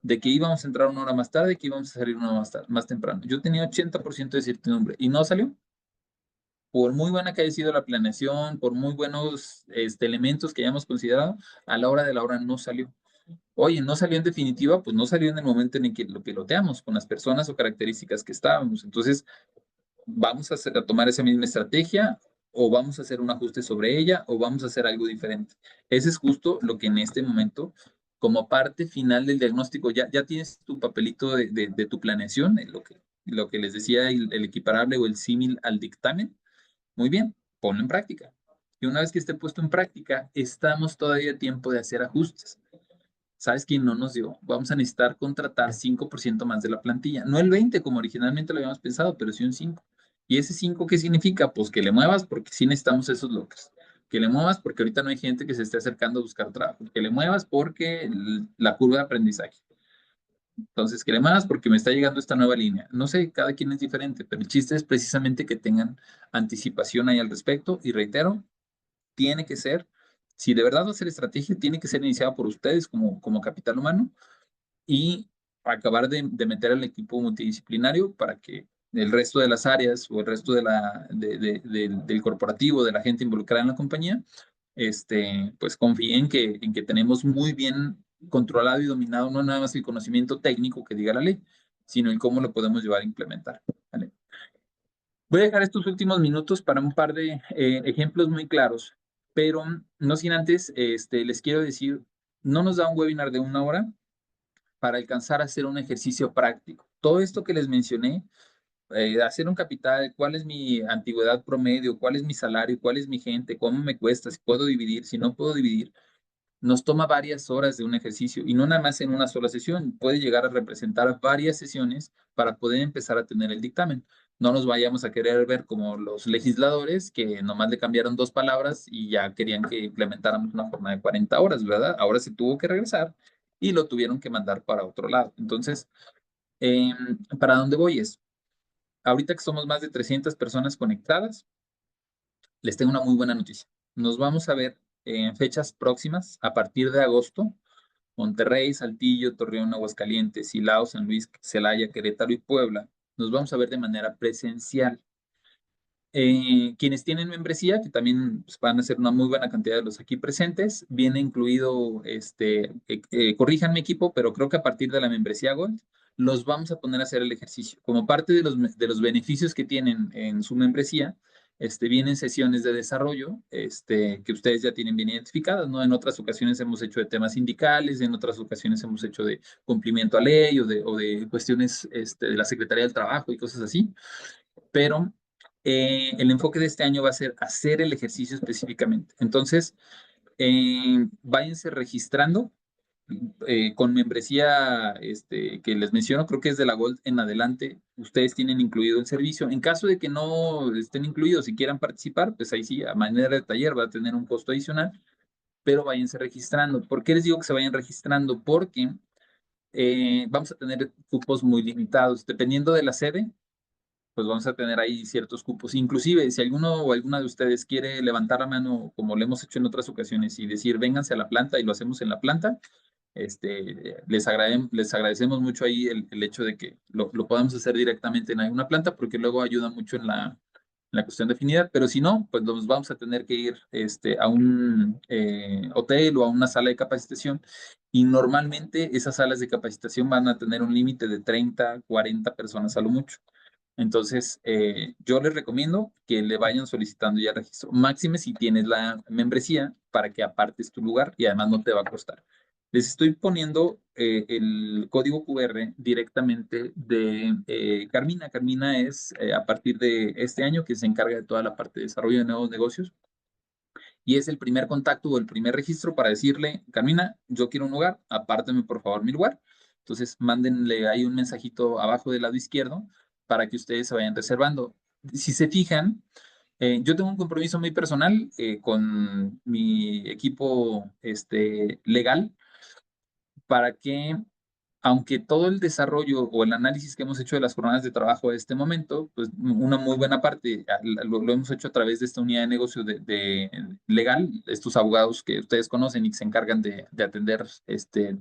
de que íbamos a entrar una hora más tarde, que íbamos a salir una hora más temprano. Yo tenía 80% de certidumbre y no salió. Por muy buena que haya sido la planeación, por muy buenos elementos que hayamos considerado, a la hora de la hora no salió. Oye, no salió en definitiva, pues no salió en el momento en el que lo piloteamos, con las personas o características que estábamos. Entonces, vamos a tomar esa misma estrategia o vamos a hacer un ajuste sobre ella o vamos a hacer algo diferente. Ese es justo lo que en este momento, como parte final del diagnóstico, ya tienes tu papelito de tu planeación, lo que les decía, el equiparable o el símil al dictamen. Muy bien, ponlo en práctica. Y una vez que esté puesto en práctica, estamos todavía a tiempo de hacer ajustes. ¿Sabes quién no nos dio? Vamos a necesitar contratar 5% más de la plantilla. No el 20 como originalmente lo habíamos pensado, pero sí un 5. ¿Y ese 5 qué significa? Pues que le muevas porque sí necesitamos esos lockers. Que le muevas porque ahorita no hay gente que se esté acercando a buscar trabajo. Que le muevas porque la curva de aprendizaje. Entonces, que le muevas porque me está llegando esta nueva línea. No sé, cada quien es diferente, pero el chiste es precisamente que tengan anticipación ahí al respecto. Y reitero, tiene que ser, si de verdad va a ser estrategia, tiene que ser iniciada por ustedes como capital humano y acabar de meter al equipo multidisciplinario para que el resto de las áreas o el resto del corporativo, de la gente involucrada en la compañía, pues confíen en que tenemos muy bien controlado y dominado no nada más el conocimiento técnico que diga la ley, sino el cómo lo podemos llevar a implementar. ¿Vale? Voy a dejar estos últimos minutos para un par de ejemplos muy claros, pero no sin antes, les quiero decir, no nos da un webinar de una hora para alcanzar a hacer un ejercicio práctico. Todo esto que les mencioné, hacer un capital, cuál es mi antigüedad promedio, cuál es mi salario, cuál es mi gente, cómo me cuesta, si puedo dividir, si no puedo dividir, nos toma varias horas de un ejercicio y no nada más en una sola sesión, puede llegar a representar varias sesiones para poder empezar a tener el dictamen. No nos vayamos a querer ver como los legisladores que nomás le cambiaron dos palabras y ya querían que implementáramos una jornada de 40 horas, ¿verdad? Ahora se tuvo que regresar y lo tuvieron que mandar para otro lado. Entonces, eh, ¿para dónde voy? Ahorita que somos más de 300 personas conectadas, les tengo una muy buena noticia. Nos vamos a ver en fechas próximas, a partir de agosto, Monterrey, Saltillo, Torreón, Aguascalientes, Silao, San Luis, Celaya, Querétaro y Puebla. Nos vamos a ver de manera presencial. Quienes tienen membresía, que también pues, van a ser una muy buena cantidad de los aquí presentes, viene incluido, corrijan mi equipo, pero creo que a partir de la membresía Gold, los vamos a poner a hacer el ejercicio. Como parte de los beneficios que tienen en su membresía, vienen sesiones de desarrollo, que ustedes ya tienen bien identificadas, ¿no? En otras ocasiones hemos hecho de temas sindicales, en otras ocasiones hemos hecho de cumplimiento a ley o de cuestiones, de la Secretaría del Trabajo y cosas así, pero el enfoque de este año va a ser hacer el ejercicio específicamente. Entonces, váyanse registrando con membresía que les menciono, creo que es de la Gold en adelante, ustedes tienen incluido el servicio. En caso de que no estén incluidos y quieran participar, pues ahí sí, a manera de taller va a tener un costo adicional, pero váyanse registrando. ¿Por qué les digo que se vayan registrando? Porque vamos a tener cupos muy limitados. Dependiendo de la sede, pues vamos a tener ahí ciertos cupos. Inclusive, si alguno o alguna de ustedes quiere levantar la mano, como lo hemos hecho en otras ocasiones, y decir, vénganse a la planta y lo hacemos en la planta, les agradecemos mucho ahí el hecho de que lo podamos hacer directamente en alguna planta, porque luego ayuda mucho en la cuestión de afinidad, pero si no, pues nos vamos a tener que ir a un hotel o a una sala de capacitación, y normalmente esas salas de capacitación van a tener un límite de 30, 40 personas a lo mucho. Entonces, yo les recomiendo que le vayan solicitando ya registro. Máxime si tienes la membresía para que apartes tu lugar y además no te va a costar. Les estoy poniendo el código QR directamente de Carmina. Carmina es a partir de este año que se encarga de toda la parte de desarrollo de nuevos negocios y es el primer contacto o el primer registro para decirle, Carmina, yo quiero un lugar, apártame por favor mi lugar. Entonces, mándenle ahí un mensajito abajo del lado izquierdo para que ustedes se vayan reservando. Si se fijan, yo tengo un compromiso muy personal con mi equipo legal para que, aunque todo el desarrollo o el análisis que hemos hecho de las jornadas de trabajo a este momento, pues una muy buena parte lo hemos hecho a través de esta unidad de negocio de legal, estos abogados que ustedes conocen y que se encargan de atender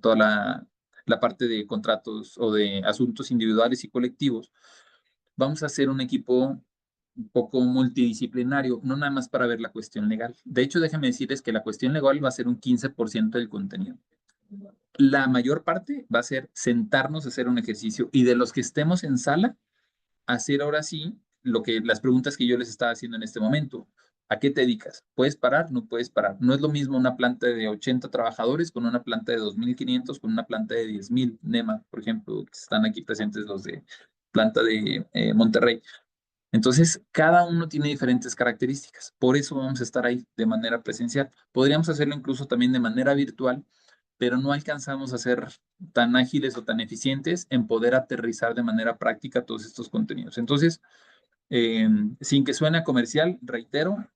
toda la parte de contratos o de asuntos individuales y colectivos. Vamos a hacer un equipo un poco multidisciplinario, no nada más para ver la cuestión legal. De hecho, déjenme decirles que la cuestión legal va a ser un 15% del contenido. La mayor parte va a ser sentarnos a hacer un ejercicio y de los que estemos en sala, hacer ahora sí las preguntas que yo les estaba haciendo en este momento. ¿A qué te dedicas? ¿Puedes parar? No puedes parar. No es lo mismo una planta de 80 trabajadores con una planta de 2.500, con una planta de 10.000, NEMA, por ejemplo, que están aquí presentes los de planta de Monterrey. Entonces, cada uno tiene diferentes características. Por eso vamos a estar ahí de manera presencial. Podríamos hacerlo incluso también de manera virtual, pero no alcanzamos a ser tan ágiles o tan eficientes en poder aterrizar de manera práctica todos estos contenidos. Entonces, sin que suene a comercial, reitero,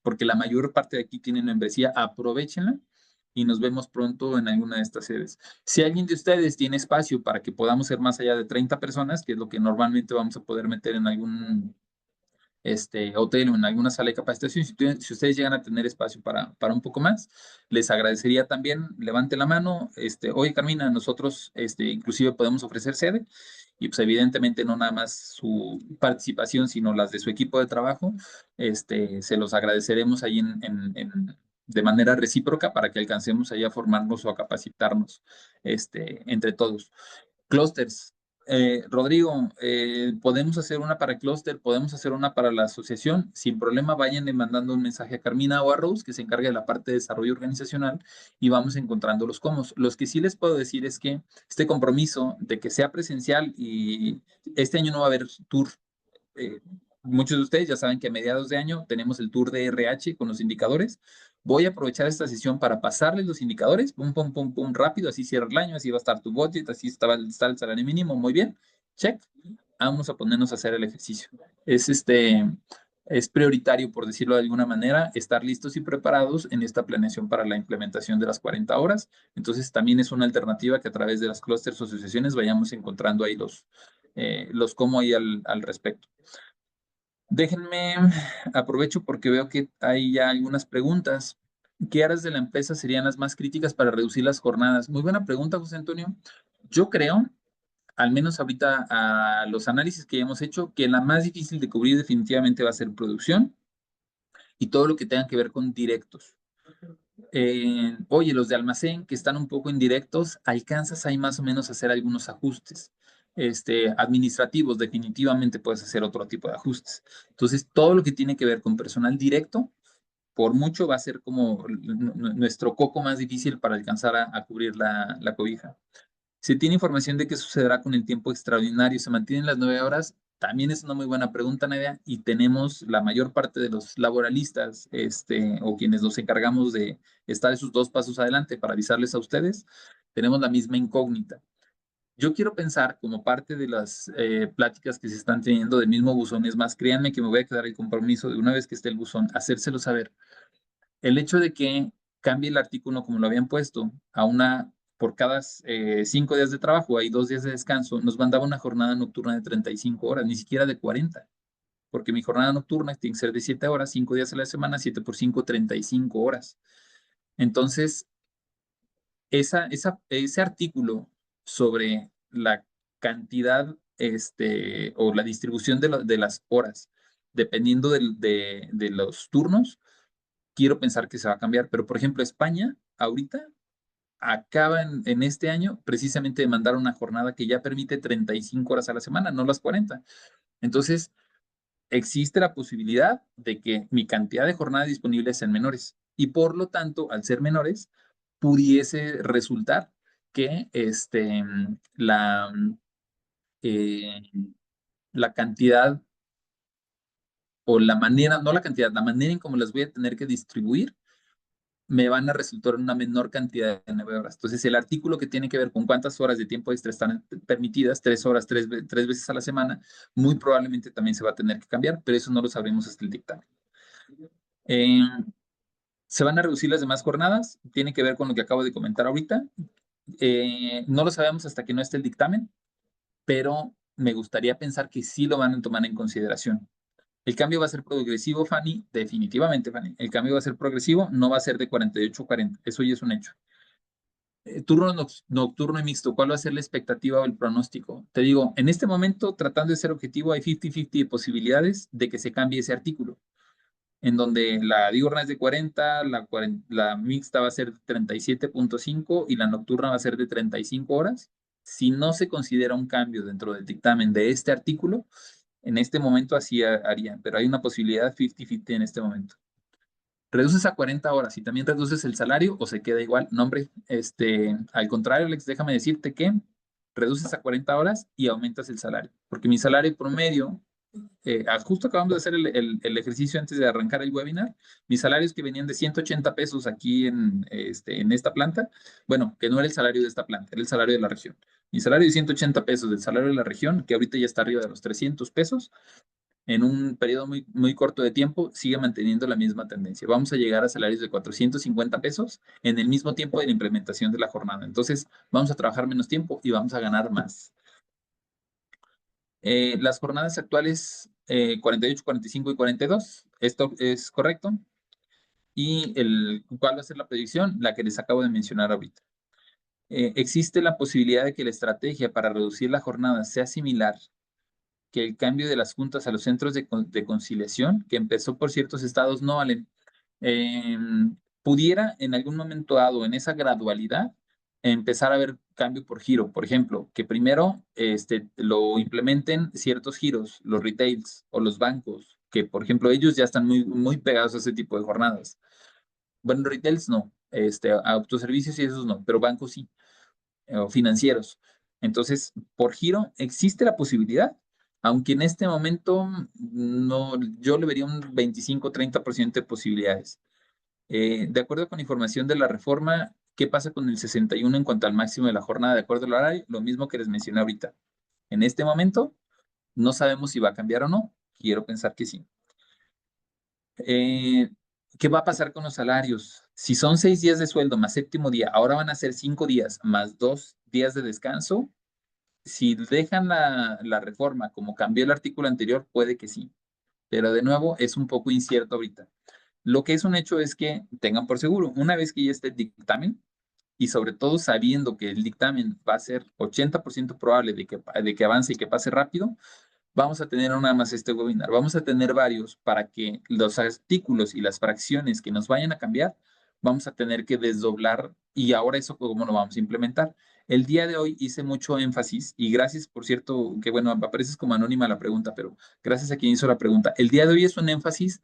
porque la mayor parte de aquí tienen membresía, aprovechenla y nos vemos pronto en alguna de estas sedes. Si alguien de ustedes tiene espacio para que podamos ser más allá de 30 personas, que es lo que normalmente vamos a poder meter en algún hotel o en alguna sala de capacitación, si ustedes llegan a tener espacio para un poco más, les agradecería también, levante la mano, oye Carmina, nosotros inclusive podemos ofrecer sede y pues evidentemente no nada más su participación, sino las de su equipo de trabajo, se los agradeceremos ahí de manera recíproca para que alcancemos ahí a formarnos o a capacitarnos entre todos. Clústeres. Rodrigo, podemos hacer una para clúster, podemos hacer una para la asociación. Sin problema, vayan mandando un mensaje a Carmina o a Rose, que se encarga de la parte de desarrollo organizacional, y vamos encontrando los cómo. Los que sí les puedo decir es que este compromiso de que sea presencial y este año no va a haber tour. eh, Muchos de ustedes ya saben que a mediados de año tenemos el tour de RH con los indicadores. Voy a aprovechar esta sesión para pasarles los indicadores, pum, pum, pum, pum, rápido, así cierra el año, así va a estar tu budget, así está el salario mínimo, muy bien, check. Vamos a ponernos a hacer el ejercicio. Es prioritario, por decirlo de alguna manera, estar listos y preparados en esta planeación para la implementación de las 40 horas. Entonces, también es una alternativa que a través de las clústeres o asociaciones vayamos encontrando ahí los cómo hay al respecto. Déjenme, aprovecho porque veo que hay ya algunas preguntas. ¿Qué áreas de la empresa serían las más críticas para reducir las jornadas? Muy buena pregunta, José Antonio. Yo creo, al menos ahorita a los análisis que hemos hecho, que la más difícil de cubrir definitivamente va a ser producción y todo lo que tenga que ver con directos. Oye, los de almacén que están un poco indirectos, alcanzas ahí más o menos a hacer algunos ajustes. Administrativos, definitivamente puedes hacer otro tipo de ajustes. Entonces, todo lo que tiene que ver con personal directo, por mucho va a ser como nuestro coco más difícil para alcanzar a cubrir la cobija. ¿Se tiene información de qué sucederá con el tiempo extraordinario? ¿Se mantienen las 9 horas? También es una muy buena pregunta, Nadia, y tenemos la mayor parte de los laboralistas, o quienes nos encargamos de estar esos 2 pasos adelante para avisarles a ustedes, tenemos la misma incógnita. Yo quiero pensar, como parte de las pláticas que se están teniendo del mismo buzón, es más, créanme que me voy a quedar el compromiso de una vez que esté el buzón, hacérselo saber. El hecho de que cambie el artículo como lo habían puesto a por cada 5 días de trabajo hay 2 días de descanso, nos mandaba una jornada nocturna de 35 horas, ni siquiera de 40, porque mi jornada nocturna tiene que ser de 7 horas, 5 días a la semana, 7 por 5, 35 horas. Entonces, ese artículo sobre la cantidad o la distribución de las horas, dependiendo de los turnos, quiero pensar que se va a cambiar. Pero, por ejemplo, España ahorita acaba en este año precisamente de mandar una jornada que ya permite 35 horas a la semana, no las 40. Entonces, existe la posibilidad de que mi cantidad de jornadas disponibles sean menores. Y por lo tanto, al ser menores, pudiese resultar que la, eh, la cantidad o la manera, no la cantidad, la manera en cómo las voy a tener que distribuir me van a resultar en una menor cantidad de 9 horas. Entonces, el artículo que tiene que ver con cuántas horas de tiempo extra están permitidas, 3 horas, tres veces a la semana, muy probablemente también se va a tener que cambiar, pero eso no lo sabremos hasta el dictamen. Eh, ¿Se van a reducir las demás jornadas? Tiene que ver con lo que acabo de comentar ahorita. No lo sabemos hasta que no esté el dictamen, pero me gustaría pensar que sí lo van a tomar en consideración. El cambio va a ser progresivo, Fanny, definitivamente, Fanny. El cambio va a ser progresivo, no va a ser de 48 a 40, eso ya es un hecho. Turno nocturno y mixto, ¿cuál va a ser la expectativa o el pronóstico? Te digo, en este momento, tratando de ser objetivo, hay 50-50 de posibilidades de que se cambie ese artículo, en donde la diurna es de 40, la mixta va a ser 37.5 y la nocturna va a ser de 35 horas. Si no se considera un cambio dentro del dictamen de este artículo, en este momento así harían, pero hay una posibilidad 50-50 en este momento. Reduces a 40 horas y también reduces el salario o se queda igual. No, hombre, al contrario, Alex, déjame decirte que reduces a 40 horas y aumentas el salario, porque mi salario promedio, justo acabamos de hacer el ejercicio antes de arrancar el webinar, mis salarios que venían de 180 pesos aquí en esta planta, bueno, que no era el salario de esta planta, era el salario de la región. Mi salario de 180 pesos del salario de la región, que ahorita ya está arriba de los 300 pesos, en un periodo muy, muy corto de tiempo, sigue manteniendo la misma tendencia. Vamos a llegar a salarios de 450 pesos en el mismo tiempo de la implementación de la jornada. Entonces, vamos a trabajar menos tiempo y vamos a ganar más. Las jornadas actuales, 48, 45 y 42, esto es correcto. ¿Y cuál va a ser la predicción? La que les acabo de mencionar ahorita. Existe la posibilidad de que la estrategia para reducir la jornada sea similar que el cambio de las juntas a los centros de conciliación, que empezó por ciertos estados, no, valen, pudiera en algún momento dado, en esa gradualidad, empezar a ver cambio por giro. Por ejemplo, que primero lo implementen ciertos giros, los retails o los bancos, que por ejemplo ellos ya están muy, muy pegados a ese tipo de jornadas. Bueno, retails no, autoservicios y esos no, pero bancos sí, o financieros. Entonces, por giro existe la posibilidad, aunque en este momento no, yo le vería un 25-30% de posibilidades. De acuerdo con información de la reforma, ¿qué pasa con el 61 en cuanto al máximo de la jornada de acuerdo al horario? Lo mismo que les mencioné ahorita. En este momento, no sabemos si va a cambiar o no. Quiero pensar que sí. Eh, ¿Qué va a pasar con los salarios? Si son 6 días de sueldo más séptimo día, ahora van a ser 5 días más 2 días de descanso. Si dejan la reforma como cambió el artículo anterior, puede que sí. Pero de nuevo, es un poco incierto ahorita. Lo que es un hecho es que tengan por seguro, una vez que ya esté el dictamen, y sobre todo sabiendo que el dictamen va a ser 80% probable de que avance y que pase rápido, vamos a tener no nada más este webinar, vamos a tener varios para que los artículos y las fracciones que nos vayan a cambiar, vamos a tener que desdoblar y ahora eso cómo lo vamos a implementar. El día de hoy hice mucho énfasis y gracias, por cierto, que bueno, apareces como anónima la pregunta, pero gracias a quien hizo la pregunta. El día de hoy es un énfasis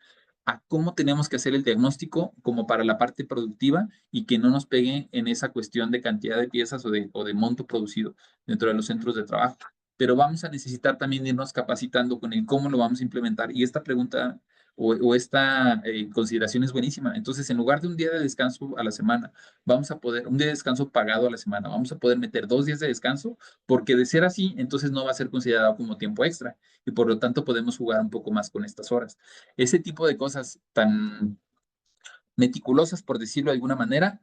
a cómo tenemos que hacer el diagnóstico como para la parte productiva y que no nos pegue en esa cuestión de cantidad de piezas o de monto producido dentro de los centros de trabajo. Pero vamos a necesitar también irnos capacitando con el cómo lo vamos a implementar. Y esta pregunta o esta consideración es buenísima. Entonces, en lugar de un día de descanso a la semana, vamos a poder, un día de descanso pagado a la semana, vamos a poder meter 2 días de descanso, porque de ser así, entonces no va a ser considerado como tiempo extra y por lo tanto podemos jugar un poco más con estas horas. Ese tipo de cosas tan meticulosas, por decirlo de alguna manera,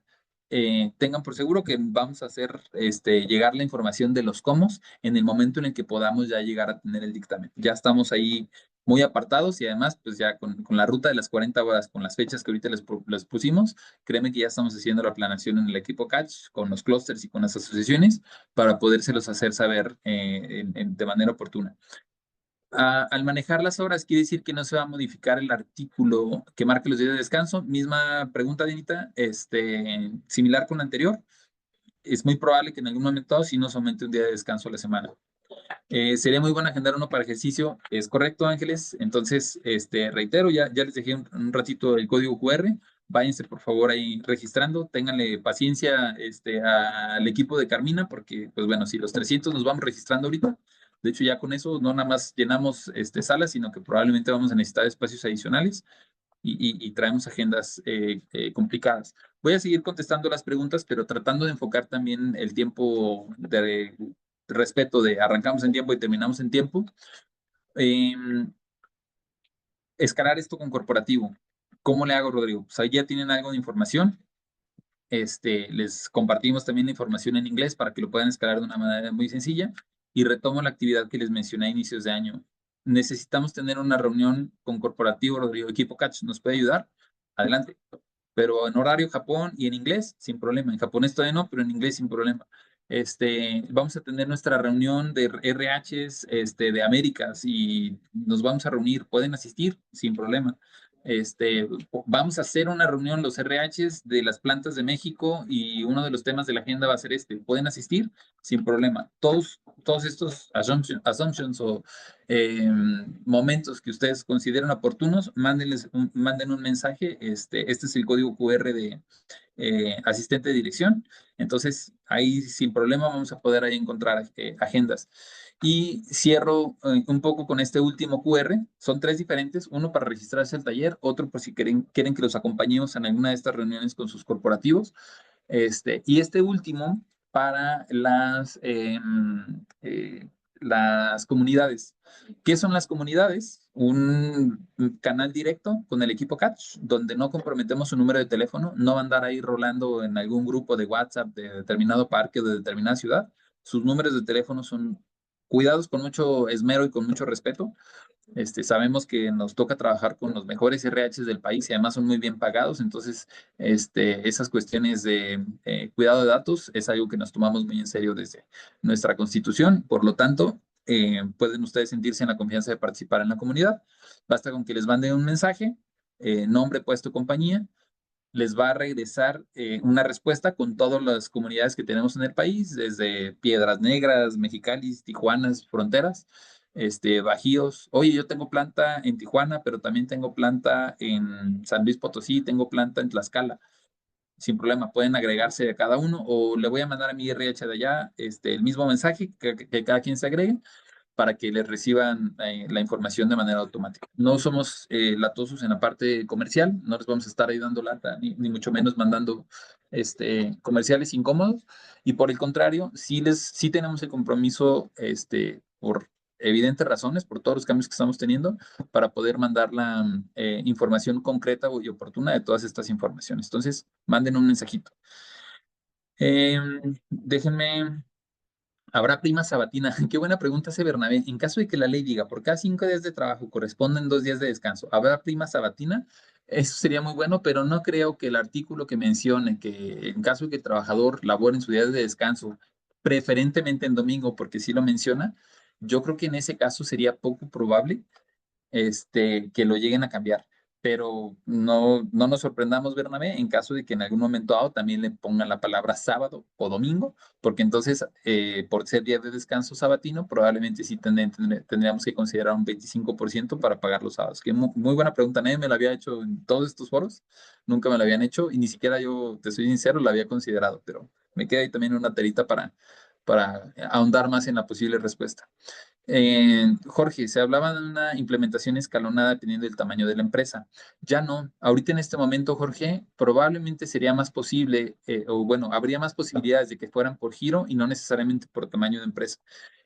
tengan por seguro que vamos a hacer llegar la información de los cómo en el momento en el que podamos ya llegar a tener el dictamen. Ya estamos ahí muy apartados y además, pues ya con la ruta de las 40 horas, con las fechas que ahorita les pusimos, créeme que ya estamos haciendo la planeación en el equipo Catch, con los clústeres y con las asociaciones, para podérselos hacer saber de manera oportuna. Al manejar las horas, quiere decir que no se va a modificar el artículo que marque los días de descanso. Misma pregunta, Dianita, similar con la anterior. Es muy probable que en algún momento dado sí nos aumente un día de descanso a la semana. Sería muy bueno agendar uno para ejercicio. Es correcto, Ángeles. Entonces, reitero, ya les dejé un ratito el código QR. váyanse por favor ahí registrando, ténganle paciencia al equipo de Carmina, porque pues bueno, si los 300 nos vamos registrando ahorita, de hecho ya con eso no nada más llenamos salas, sino que probablemente vamos a necesitar espacios adicionales y traemos agendas complicadas. Voy a seguir contestando las preguntas, pero tratando de enfocar también el tiempo de respeto de arrancamos en tiempo y terminamos en tiempo. Escalar esto con corporativo. ¿Cómo le hago, Rodrigo? Pues ahí ya tienen algo de información. Les compartimos también la información en inglés para que lo puedan escalar de una manera muy sencilla. Y retomo la actividad que les mencioné a inicios de año. Necesitamos tener una reunión con corporativo, Rodrigo. Equipo Catch, ¿nos puede ayudar? Adelante. Pero en horario Japón y en inglés, sin problema. En japonés todavía no, pero en inglés sin problema. Vamos a tener nuestra reunión de RHs, de Américas y nos vamos a reunir. ¿Pueden asistir? Sin problema. Vamos a hacer una reunión los RHs de las plantas de México y uno de los temas de la agenda va a ser ¿Pueden asistir? Sin problema. Todos estos assumptions o momentos que ustedes consideren oportunos, manden un mensaje. Este es el código QR de asistente de dirección. Entonces, ahí sin problema vamos a poder ahí encontrar agendas. Y cierro un poco con este último QR. Son tres diferentes, uno para registrarse al taller, otro por si quieren que los acompañemos en alguna de estas reuniones con sus corporativos. Y este último para las comunidades. ¿Qué son las comunidades? Un canal directo con el equipo Catch, donde no comprometemos su número de teléfono, no va a andar ahí rolando en algún grupo de WhatsApp de determinado parque o de determinada ciudad. Sus números de teléfono son cuidados con mucho esmero y con mucho respeto. Sabemos que nos toca trabajar con los mejores RHs del país y además son muy bien pagados, entonces esas cuestiones de cuidado de datos es algo que nos tomamos muy en serio desde nuestra constitución. Por lo tanto, pueden ustedes sentirse en la confianza de participar en la comunidad. Basta con que les manden un mensaje, nombre, puesto, compañía, les va a regresar una respuesta con todas las comunidades que tenemos en el país, desde Piedras Negras, Mexicali, Tijuanas, Fronteras, Bajíos. Oye, yo tengo planta en Tijuana, pero también tengo planta en San Luis Potosí, tengo planta en Tlaxcala. Sin problema, pueden agregarse a cada uno o le voy a mandar a mi RH de allá el mismo mensaje que cada quien se agregue para que les reciban la información de manera automática. No somos latosos en la parte comercial, no les vamos a estar ahí dando lata, ni mucho menos mandando comerciales incómodos, y por el contrario, sí tenemos el compromiso por evidentes razones, por todos los cambios que estamos teniendo, para poder mandar la información concreta y oportuna de todas estas informaciones. Entonces, manden un mensajito. Déjenme. ¿Habrá prima sabatina? Qué buena pregunta hace Bernabé. En caso de que la ley diga por cada 5 días de trabajo corresponden 2 días de descanso, ¿habrá prima sabatina? Eso sería muy bueno, pero no creo que el artículo que mencione que en caso de que el trabajador labore en su día de descanso, preferentemente en domingo, porque sí lo menciona, yo creo que en ese caso sería poco probable que lo lleguen a cambiar. Pero no nos sorprendamos, Bernabé, en caso de que en algún momento dado también le pongan la palabra sábado o domingo, porque entonces, por ser día de descanso sabatino, probablemente sí tendríamos que considerar un 25% para pagar los sábados. Que muy buena pregunta, nadie me la había hecho en todos estos foros, nunca me la habían hecho y ni siquiera yo, te soy sincero, la había considerado, pero me queda ahí también una terita para ahondar más en la posible respuesta. Jorge, se hablaba de una implementación escalonada dependiendo del tamaño de la empresa. Ya no. Ahorita en este momento, Jorge, probablemente sería más posible, o bueno, habría más posibilidades de que fueran por giro y no necesariamente por tamaño de empresa.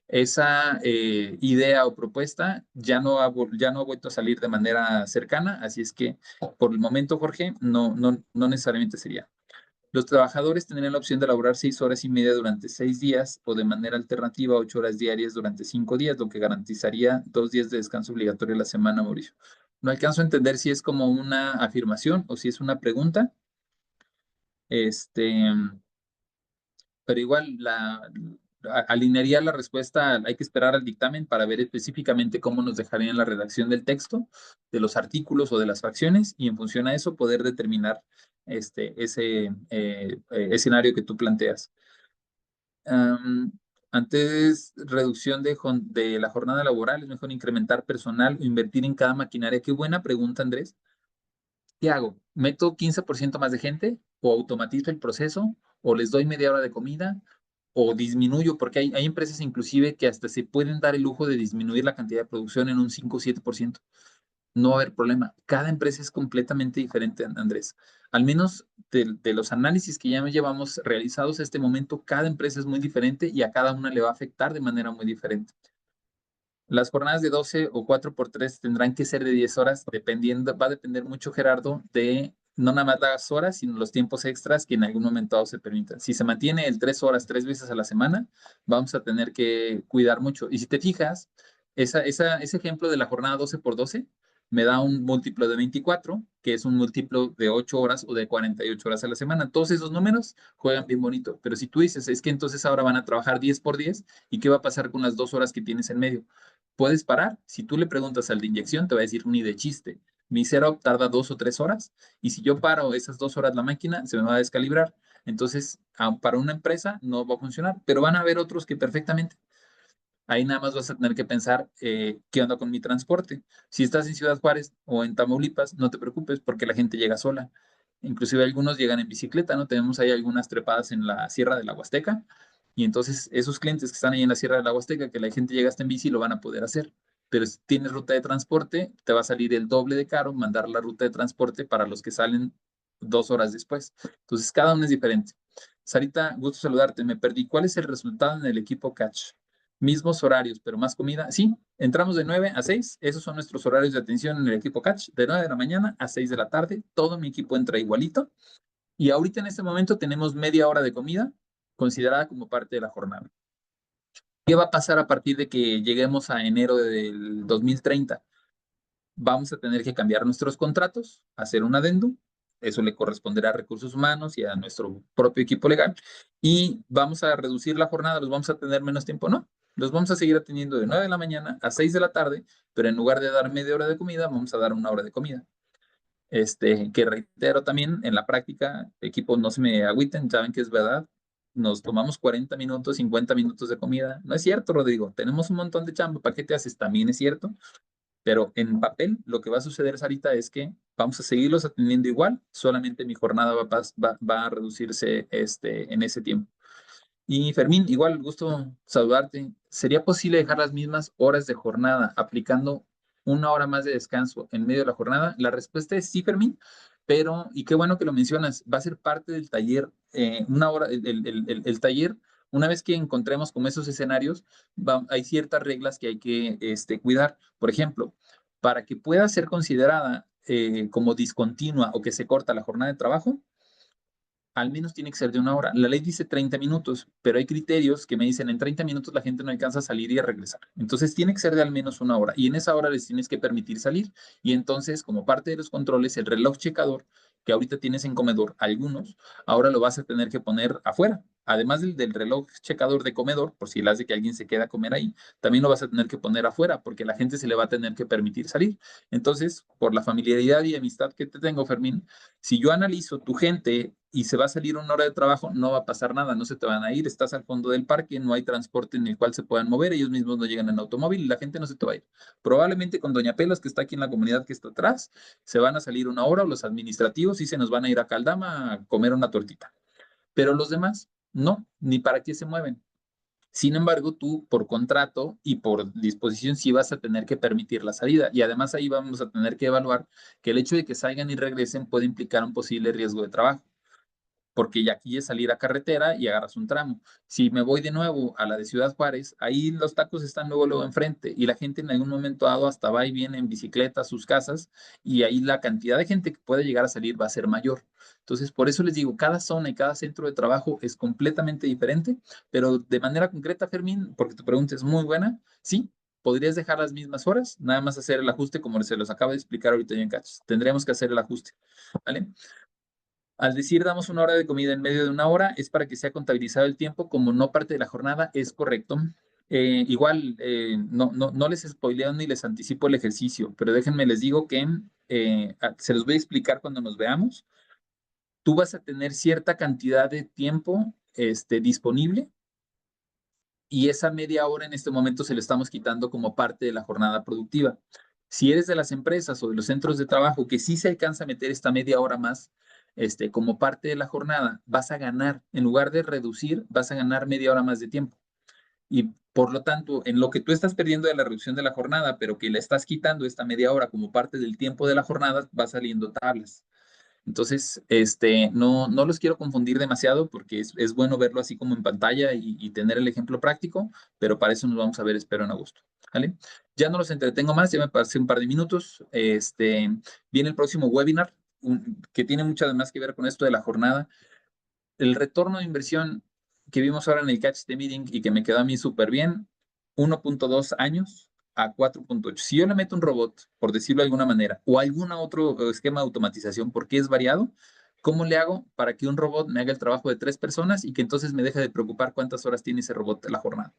Esa idea o propuesta ya no ha vuelto a salir de manera cercana, así es que por el momento, Jorge, no necesariamente sería. Los trabajadores tendrían la opción de laborar 6 horas y media durante 6 días o de manera alternativa 8 horas diarias durante 5 días, lo que garantizaría 2 días de descanso obligatorio a la semana, Mauricio. No alcanzo a entender si es como una afirmación o si es una pregunta, este, pero igual alinearía la respuesta, hay que esperar al dictamen para ver específicamente cómo nos dejarían la redacción del texto, de los artículos o de las fracciones, y en función a eso poder determinar ese escenario que tú planteas. Antes, reducción de la jornada laboral, es mejor incrementar personal o invertir en cada maquinaria. Qué buena pregunta, Andrés. ¿Qué hago? ¿Meto 15% más de gente o automatizo el proceso o les doy media hora de comida o disminuyo? Porque hay empresas inclusive que hasta se pueden dar el lujo de disminuir la cantidad de producción en un 5 o 7%. No va a haber problema. Cada empresa es completamente diferente, Andrés. Al menos de los análisis que ya llevamos realizados a este momento, cada empresa es muy diferente y a cada una le va a afectar de manera muy diferente. Las jornadas de 12 o 4 por 3 tendrán que ser de 10 horas, dependiendo, va a depender mucho, Gerardo, de no nada más las horas, sino los tiempos extras que en algún momento dado se permitan. Si se mantiene el 3 horas 3 veces a la semana, vamos a tener que cuidar mucho. Y si te fijas, ese ejemplo de la jornada 12 por 12 me da un múltiplo de 24, que es un múltiplo de 8 horas o de 48 horas a la semana. Todos esos números juegan bien bonito. Pero si tú dices, es que entonces ahora van a trabajar 10 por 10, ¿y qué va a pasar con las 2 horas que tienes en medio? Puedes parar. Si tú le preguntas al de inyección, te va a decir ni de chiste. Mi setup tarda 2 o 3 horas y si yo paro esas 2 horas la máquina, se me va a descalibrar. Entonces, para una empresa no va a funcionar, pero van a haber otros que perfectamente. Ahí nada más vas a tener que pensar qué onda con mi transporte. Si estás en Ciudad Juárez o en Tamaulipas, no te preocupes porque la gente llega sola. Inclusive algunos llegan en bicicleta, ¿no? Tenemos ahí algunas trepadas en la Sierra de la Huasteca y entonces esos clientes que están ahí en la Sierra de la Huasteca, que la gente llega hasta en bici, lo van a poder hacer. Pero si tienes ruta de transporte, te va a salir el doble de caro mandar la ruta de transporte para los que salen 2 horas después. Entonces, cada uno es diferente. Sarita, gusto saludarte. Me perdí. ¿Cuál es el resultado en el equipo Catch? Mismos horarios, pero más comida. Sí, entramos de 9 a 6. Esos son nuestros horarios de atención en el equipo Catch. De 9 de la mañana a 6 de la tarde. Todo mi equipo entra igualito. Y ahorita en este momento tenemos media hora de comida considerada como parte de la jornada. ¿Qué va a pasar a partir de que lleguemos a enero del 2030? Vamos a tener que cambiar nuestros contratos, hacer un adendum. Eso le corresponderá a recursos humanos y a nuestro propio equipo legal. Y vamos a reducir la jornada, los vamos a tener menos tiempo, ¿no? Los vamos a seguir atendiendo de 9 de la mañana a 6 de la tarde, pero en lugar de dar media hora de comida, vamos a dar una hora de comida. Que reitero también, en la práctica, equipos no se me agüiten, saben que es verdad. Nos tomamos 40 minutos, 50 minutos de comida. No es cierto, Rodrigo. Tenemos un montón de chamba. ¿Para qué te haces? También es cierto. Pero en papel, lo que va a suceder, Sarita, es que vamos a seguirlos atendiendo igual, solamente mi jornada va a reducirse en ese tiempo. Y Fermín, igual, gusto saludarte. ¿Sería posible dejar las mismas horas de jornada aplicando una hora más de descanso en medio de la jornada? La respuesta es sí, Fermín, pero, y qué bueno que lo mencionas, va a ser parte del taller, una hora, el taller, una vez que encontremos como esos escenarios, hay ciertas reglas que hay que cuidar. Por ejemplo, para que pueda ser considerada como discontinua o que se corta la jornada de trabajo, al menos tiene que ser de una hora. La ley dice 30 minutos, pero hay criterios que me dicen en 30 minutos la gente no alcanza a salir y a regresar. Entonces tiene que ser de al menos una hora y en esa hora les tienes que permitir salir. Y entonces, como parte de los controles, el reloj checador que ahorita tienes en comedor, algunos, ahora lo vas a tener que poner afuera. Además del reloj checador de comedor, por si le hace que alguien se quede a comer ahí, también lo vas a tener que poner afuera porque la gente se le va a tener que permitir salir. Entonces, por la familiaridad y amistad que te tengo, Fermín, si yo analizo tu gente y se va a salir una hora de trabajo, no va a pasar nada, no se te van a ir, estás al fondo del parque, no hay transporte en el cual se puedan mover, ellos mismos no llegan en automóvil y la gente no se te va a ir. Probablemente con Doña Pelas, que está aquí en la comunidad que está atrás, se van a salir una hora o los administrativos y se nos van a ir a Caldama a comer una tortita. Pero los demás, no, ni para qué se mueven. Sin embargo, tú por contrato y por disposición sí vas a tener que permitir la salida. Y además ahí vamos a tener que evaluar que el hecho de que salgan y regresen puede implicar un posible riesgo de trabajo porque ya aquí es salir a carretera y agarras un tramo. Si me voy de nuevo a la de Ciudad Juárez, ahí los tacos están luego enfrente y la gente en algún momento dado hasta va y viene en bicicleta a sus casas y ahí la cantidad de gente que puede llegar a salir va a ser mayor. Entonces, por eso les digo, cada zona y cada centro de trabajo es completamente diferente, pero de manera concreta, Fermín, porque tu pregunta es muy buena, sí. Podrías dejar las mismas horas, nada más hacer el ajuste como se los acaba de explicar ahorita en Cachos. Tendremos que hacer el ajuste, ¿vale? Al decir damos una hora de comida en medio de una hora, es para que sea contabilizado el tiempo como no parte de la jornada, es correcto. Igual, no les spoileo ni les anticipo el ejercicio, pero déjenme les digo que se los voy a explicar cuando nos veamos. Tú vas a tener cierta cantidad de tiempo disponible y esa media hora en este momento se le estamos quitando como parte de la jornada productiva. Si eres de las empresas o de los centros de trabajo que sí se alcanza a meter esta media hora más, como parte de la jornada, vas a ganar, en lugar de reducir, vas a ganar media hora más de tiempo. Y por lo tanto, en lo que tú estás perdiendo de la reducción de la jornada, pero que le estás quitando esta media hora como parte del tiempo de la jornada, va saliendo tablas. Entonces, no los quiero confundir demasiado porque es bueno verlo así como en pantalla y tener el ejemplo práctico, pero para eso nos vamos a ver, espero, en agosto. ¿Vale? Ya no los entretengo más, ya me pasé un par de minutos. Viene el próximo webinar que tiene mucho más que ver con esto de la jornada. El retorno de inversión que vimos ahora en el Catch the Meeting y que me quedó a mí súper bien, 1.2 años a 4.8. Si yo le meto un robot, por decirlo de alguna manera, o algún otro esquema de automatización, porque es variado, ¿cómo le hago para que un robot me haga el trabajo de 3 personas y que entonces me deje de preocupar cuántas horas tiene ese robot en la jornada?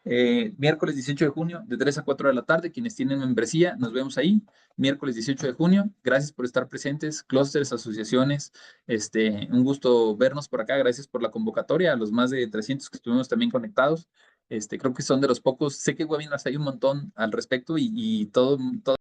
Miércoles 18 de junio, de 3 a 4 de la tarde, quienes tienen membresía, nos vemos ahí. Miércoles 18 de junio, gracias por estar presentes, clústeres, asociaciones, un gusto vernos por acá, gracias por la convocatoria, a los más de 300 que estuvimos también conectados. Creo que son de los pocos, sé que webinars hay un montón al respecto y todo